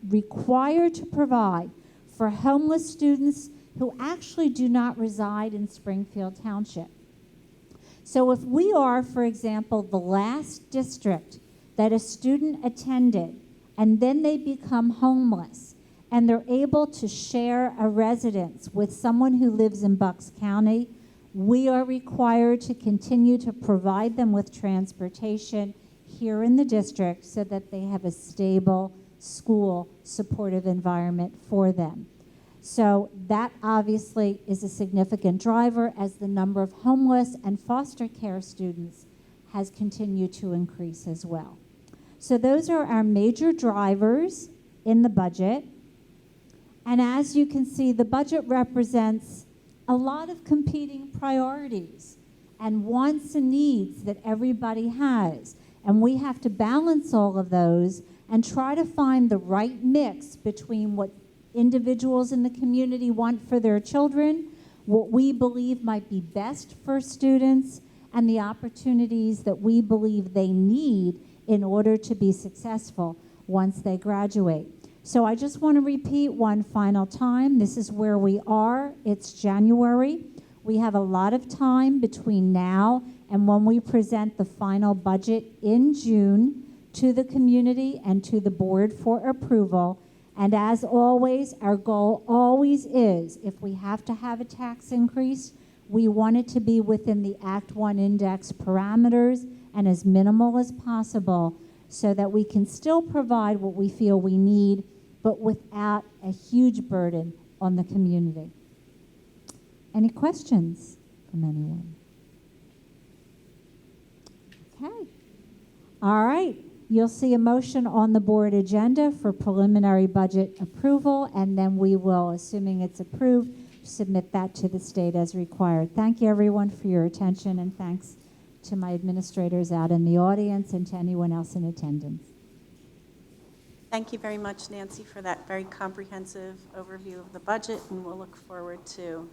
required to provide for homeless students who actually do not reside in Springfield Township. So if we are, for example, the last district that a student attended and then they become homeless and they're able to share a residence with someone who lives in Bucks County, we are required to continue to provide them with transportation here in the district so that they have a stable school supportive environment for them. So that obviously is a significant driver as the number of homeless and foster care students has continued to increase as well. So those are our major drivers in the budget. And as you can see, the budget represents a lot of competing priorities and wants and needs that everybody has. And we have to balance all of those and try to find the right mix between what individuals in the community want for their children, what we believe might be best for students, and the opportunities that we believe they need in order to be successful once they graduate. So I just want to repeat one final time. This is where we are. It's January. We have a lot of time between now and when we present the final budget in June to the community and to the board for approval. And as always, our goal always is, if we have to have a tax increase, we want it to be within the Act 1 index parameters and as minimal as possible so that we can still provide what we feel we need, but without a huge burden on the community. Any questions from anyone? Okay. All right. You'll see a motion on the board agenda for preliminary budget approval, and then we will, assuming it's approved, submit that to the state as required. Thank you, everyone, for your attention, and thanks to my administrators out in the audience and to anyone else in attendance. Thank you very much, Nancy, for that very comprehensive overview of the budget, and we'll look forward to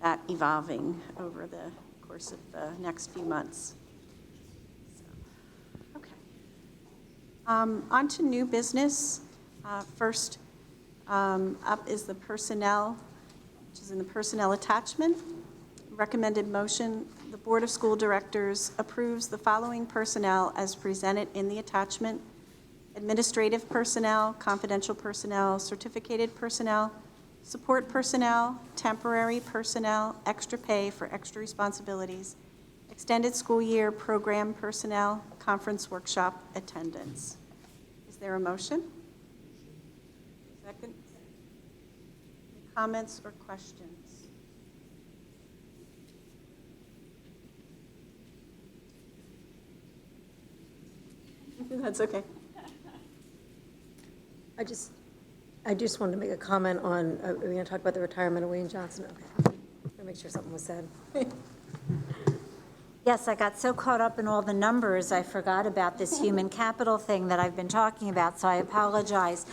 that evolving over the course of the next few months. On to new business. First up is the personnel, which is in the personnel attachment. Recommended motion, the Board of School Directors approves the following personnel as presented in the attachment: administrative personnel, confidential personnel, certificated personnel, support personnel, temporary personnel, extra pay for extra responsibilities, extended school year program personnel, conference workshop attendance. Is there a motion? Second? Any comments or questions? That's okay. I just wanted to make a comment on, are we going to talk about the retirement of Wayne Johnston? Okay. I'm going to make sure something was said. Yes, I got so caught up in all the numbers, I forgot about this human capital thing that I've been talking about, so I apologize.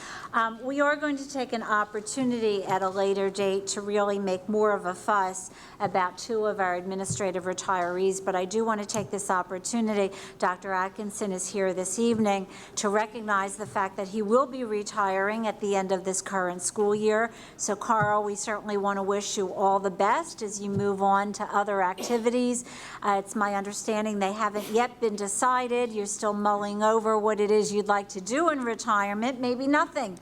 We are going to take an opportunity at a later date to really make more of a fuss about two of our administrative retirees, but I do want to take this opportunity, Dr. Atkinson is here this evening, to recognize the fact that he will be retiring at the end of this current school year. So Carl, we certainly want to wish you all the best as you move on to other activities. It's my understanding they haven't yet been decided. You're still mulling over what it is you'd like to do in retirement, maybe nothing.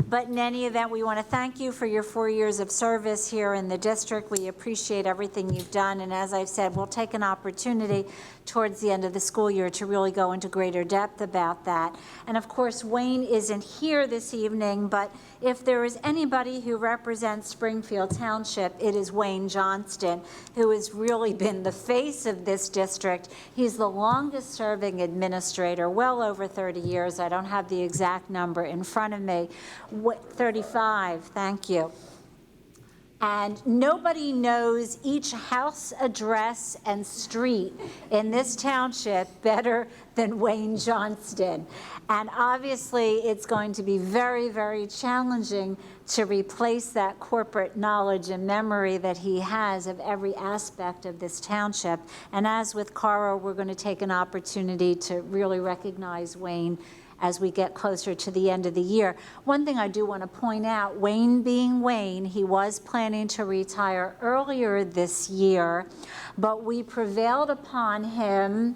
But in any event, we want to thank you for your 4 years of service here in the district. We appreciate everything you've done. And as I've said, we'll take an opportunity towards the end of the school year to really go into greater depth about that. And of course, Wayne isn't here this evening, but if there is anybody who represents Springfield Township, it is Wayne Johnston, who has really been the face of this district. He's the longest serving administrator, well over 30 years. I don't have the exact number in front of me. 35, thank you. And nobody knows each house, address, and street in this township better than Wayne Johnston. And obviously, it's going to be very, very challenging to replace that corporate knowledge and memory that he has of every aspect of this township. And as with Carl, we're going to take an opportunity to really recognize Wayne as we get closer to the end of the year. One thing I do want to point out, Wayne being Wayne, he was planning to retire earlier this year, but we prevailed upon him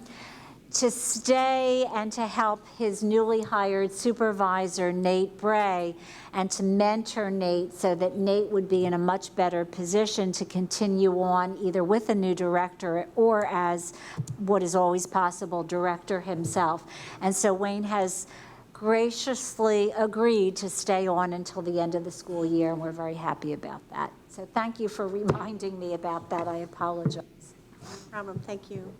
to stay and to help his newly hired supervisor, Nate Bray, and to mentor Nate so that Nate would be in a much better position to continue on either with a new director or as what is always possible, director himself. And so Wayne has graciously agreed to stay on until the end of the school year, and we're very happy about that. So thank you for reminding me about that. I apologize. No problem. Thank you.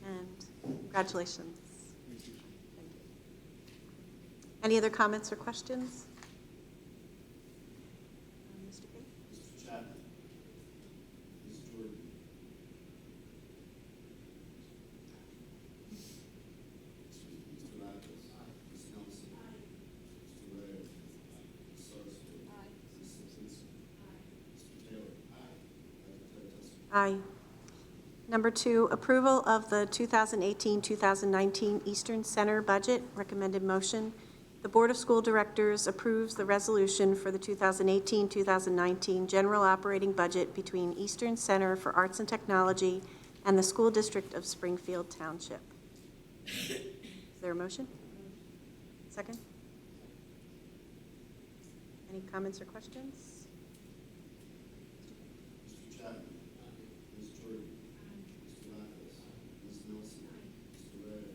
And congratulations. Thank you. Any other comments or questions? Mr. King? Mr. Chapman. Ms. Jordan. Mr. Mathis. Ms. Nelson. Mr. Ray. Ms. Sarsfield. Ms. Simpkinson. Mr. Taylor. Dr. Ted. Aye. Number 2, approval of the 2018-2019 Eastern Center budget. Recommended motion. The Board of School Directors approves the resolution for the 2018-2019 general operating budget between Eastern Center for Arts and Technology and the School District of Springfield Township. Is there a motion? Second? Any comments or questions? Mr. Chapman. Ms. Jordan. Mr. Mathis. Ms. Nelson. Mr. Ray.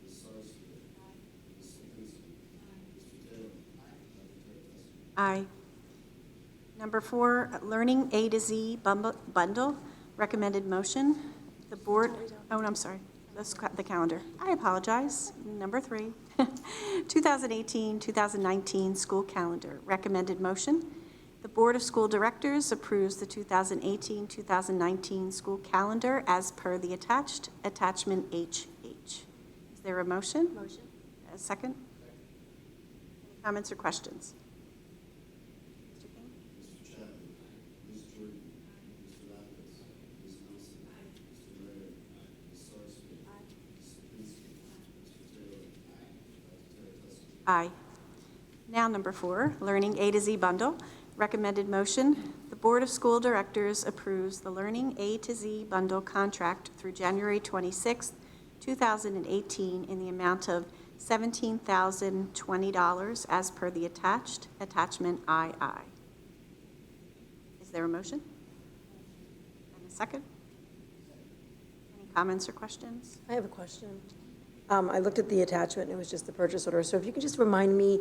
Ms. Sarsfield. Ms. Simpkinson. Mr. Taylor. Dr. Ted. Aye. Number 4, Learning A to Z bundle. Recommended motion. The board, oh, I'm sorry, the calendar. I apologize. Number 3, 2018-2019 school calendar. Recommended motion. The Board of School Directors approves the 2018-2019 school calendar as per the attachment HH. Is there a motion? Motion. A second? Any comments or questions? Mr. King? Mr. Chapman. Ms. Jordan. Mr. Mathis. Ms. Nelson. Mr. Ray. Ms. Sarsfield. Ms. Simpkinson. Mr. Taylor. Dr. Ted. Aye. Now, number 4, Learning A to Z Bundle. Recommended motion, the Board of School Directors approves the Learning A to Z Bundle contract through January 26, 2018 in the amount of $17,020 as per the attachment II. Is there a motion? And a second? Any comments or questions? I have a question. I looked at the attachment, and it was just the purchase order. So if you could just remind me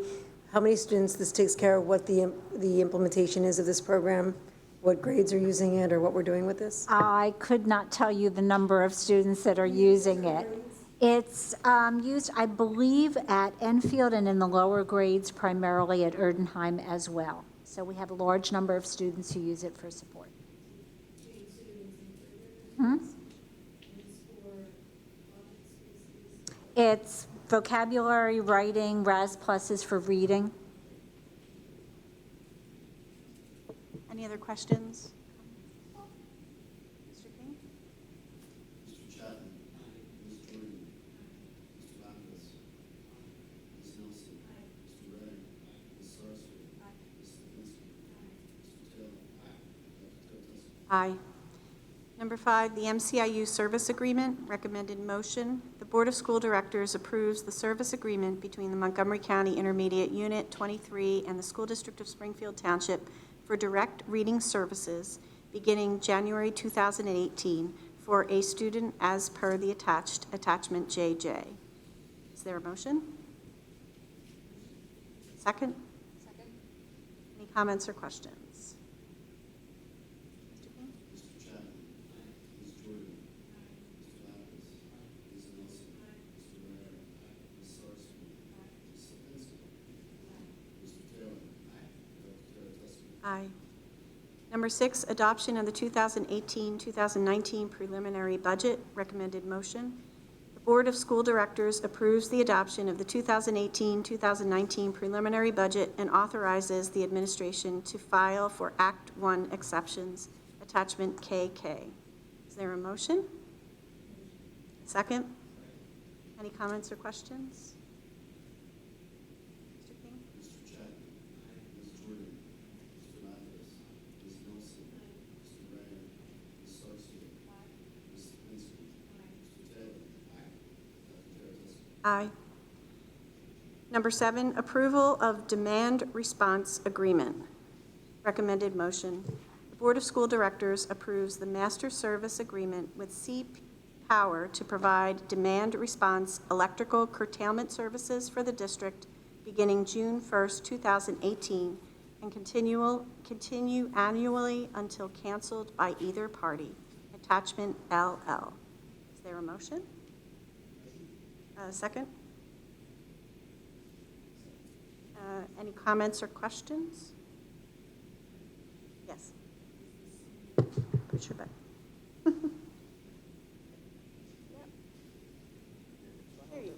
how many students this takes care of, what the implementation is of this program, what grades are using it, or what we're doing with this? I could not tell you the number of students that are using it. It's used, I believe, at Enfield and in the lower grades, primarily at Erdenheim as well. So we have a large number of students who use it for support. It's vocabulary, writing, RAS pluses for reading. Any other questions? Mr. King? Mr. Chapman. Ms. Jordan. Mr. Lapis. Ms. Nelson. Mr. Redding. Ms. Sarsfield. Ms. Stefanski. Mr. Taylor. Dr. Tusk. Aye. Number 5, the MCIU Service Agreement. Recommended motion, the Board of School Directors approves the service agreement between the Montgomery County Intermediate Unit 23 and the School District of Springfield Township for direct reading services beginning January 2018 for a student as per the attachment JJ. Is there a motion? Second? Second. Any comments or questions? Mr. Chapman. Ms. Jordan. Mr. Lapis. Ms. Nelson. Mr. Redding. Ms. Sarsfield. Ms. Stefanski. Mr. Taylor. Dr. Tusk. Aye. Number 6, adoption of the 2018-2019 preliminary budget. Recommended motion. The Board of School Directors approves the adoption of the 2018-2019 preliminary budget and authorizes the administration to file for Act 1 exceptions, attachment KK. Is there a motion? Second? Any comments or questions? Mr. King? Mr. Chapman. Ms. Jordan. Mr. Lapis. Ms. Nelson. Mr. Redding. Ms. Sarsfield. Ms. Stefanski. Mr. Taylor. Dr. Tusk. Aye. Number 7, approval of demand response agreement. Recommended motion. The Board of School Directors approves the master service agreement with C Power to provide demand response electrical curtailment services for the district beginning June 1st, 2018, and continue annually until canceled by either party. Attachment LL. Is there a motion? Second? Any comments or questions? Yes. Push your button. There you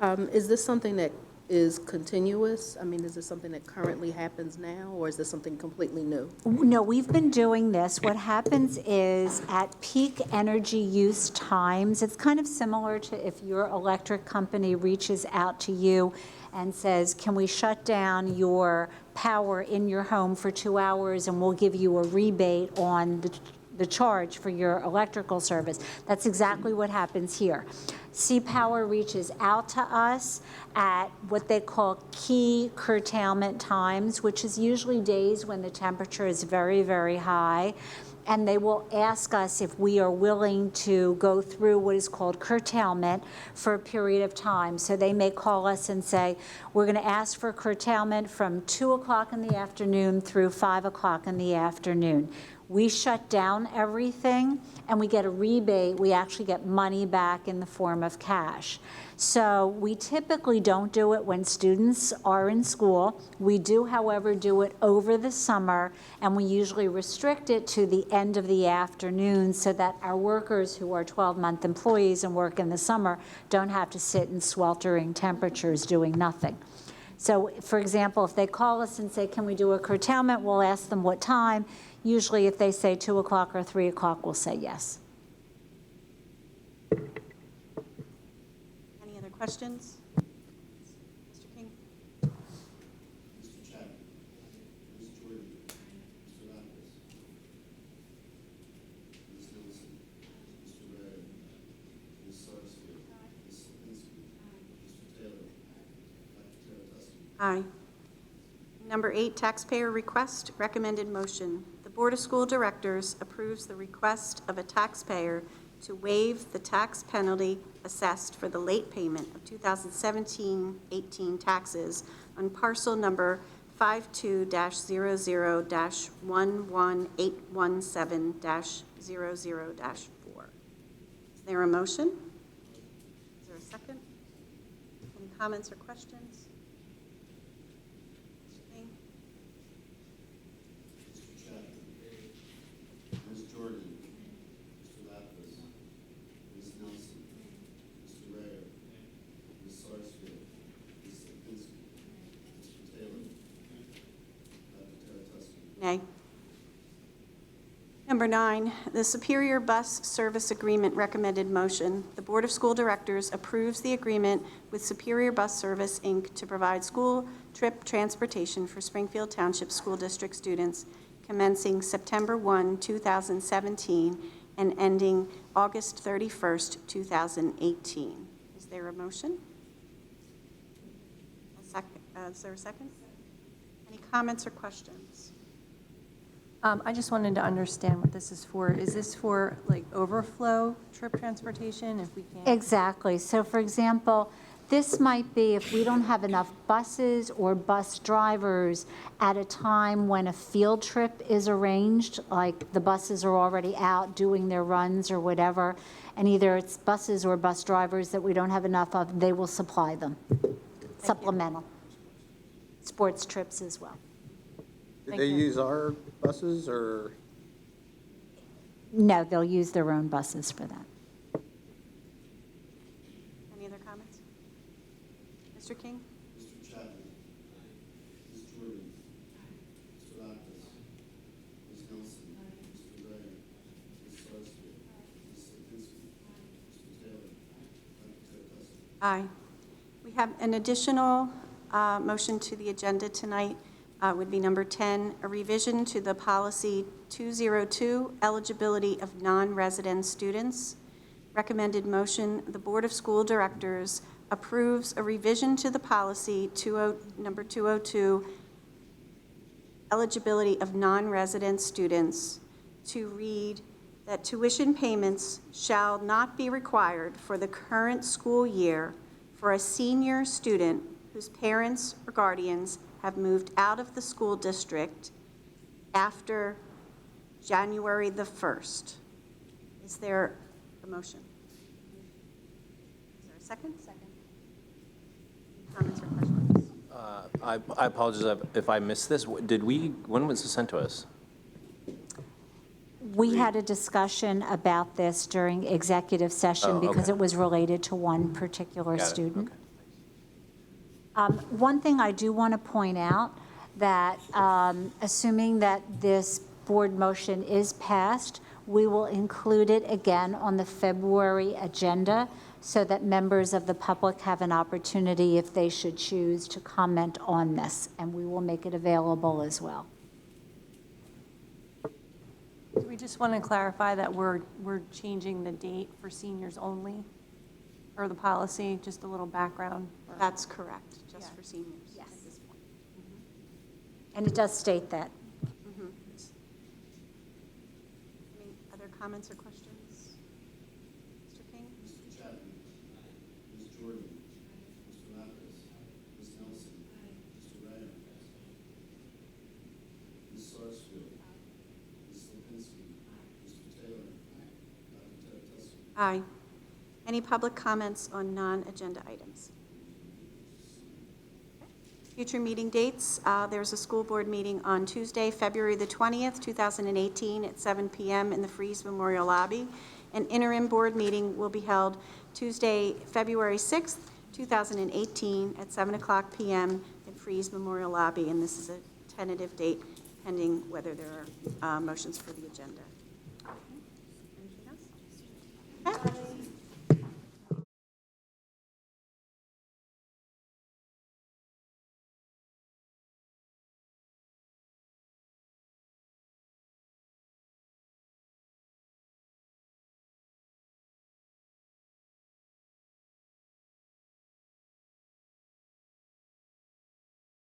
go. Is this something that is continuous? I mean, is this something that currently happens now, or is this something completely new? No, we've been doing this. What happens is at peak energy use times, it's kind of similar to if your electric company reaches out to you and says, can we shut down your power in your home for 2 hours and we'll give you a rebate on the charge for your electrical service. That's exactly what happens here. C-Power reaches out to us at what they call key curtailment times, which is usually days when the temperature is very, very high. And they will ask us if we are willing to go through what is called curtailment for a period of time. So they may call us and say, we're going to ask for curtailment from 2 o'clock in the afternoon through 5 o'clock in the afternoon. We shut down everything and we get a rebate. We actually get money back in the form of cash. So we typically don't do it when students are in school. We do, however, do it over the summer, and we usually restrict it to the end of the afternoon so that our workers who are 12-month employees and work in the summer don't have to sit in sweltering temperatures doing nothing. So, for example, if they call us and say, can we do a curtailment, we'll ask them what time. Usually if they say 2 o'clock or 3 o'clock, we'll say yes. Any other questions? Mr. King? Aye. Number 8, taxpayer request, recommended motion. The Board of School Directors approves the request of a taxpayer to waive the tax penalty assessed for the late payment of 2017-18 taxes on parcel number 52-00-11817-00-4. Is there a motion? Is there a second? Any comments or questions? Mr. Chapman. Ms. Jordan. Mr. Lapis. Ms. Nelson. Mr. Rayer. Ms. Sarsfield. Ms. Lipinski. Mr. Taylor. Dr. Taratusky. Nay. Number 9, the Superior Bus Service Agreement recommended motion. The Board of School Directors approves the agreement with Superior Bus Service, Inc. to provide school trip transportation for Springfield Township School District students commencing September 1, 2017 and ending August 31st, 2018. Is there a motion? Is there a second? Any comments or questions? I just wanted to understand what this is for. Is this for like overflow trip transportation if we can't? Exactly. So for example, this might be if we don't have enough buses or bus drivers at a time when a field trip is arranged, like the buses are already out doing their runs or whatever, and either it's buses or bus drivers that we don't have enough of, they will supply them. Supplemental. Sports trips as well. Do they use our buses or? No, they'll use their own buses for that. Any other comments? Mr. King? Mr. Chapman. Ms. Jordan. Mr. Lapis. Ms. Nelson. Mr. Rayer. Ms. Sarsfield. Ms. Lipinski. Mr. Taylor. Dr. Taratusky. Aye. We have an additional motion to the agenda tonight. Would be number 10, a revision to the policy 202, eligibility of non-resident students. Recommended motion, the Board of School Directors approves a revision to the policy number 202, eligibility of non-resident students, to read that tuition payments shall not be required for the current school year for a senior student whose parents or guardians have moved out of the school district after January the 1st. Is there a motion? Is there a second? Second. Comments or questions? I apologize if I missed this. When was this sent to us? We had a discussion about this during executive session because it was related to one particular student. Okay. One thing I do want to point out that assuming that this board motion is passed, we will include it again on the February agenda so that members of the public have an opportunity, if they should choose, to comment on this, and we will make it available as well. Do we just want to clarify that we're changing the date for seniors only, or the policy, just a little background? That's correct, just for seniors Yes. at this point. And it does state that. Any other comments or questions? Mr. King? Mr. Chapman. Ms. Jordan. Mr. Lapis. Ms. Nelson. Mr. Rayer. Ms. Sarsfield. Ms. Lipinski. Mr. Taylor. Dr. Taratusky. Aye. Any public comments on non-agenda items? Future meeting dates, there's a school board meeting on Tuesday, February the 20th, 2018 at 7 p.m. in the Freeze Memorial Lobby. An interim board meeting will be held Tuesday, February 6th, 2018 at 7 o'clock p.m. in Freeze Memorial Lobby, and this is a tentative date pending whether there are motions for the agenda.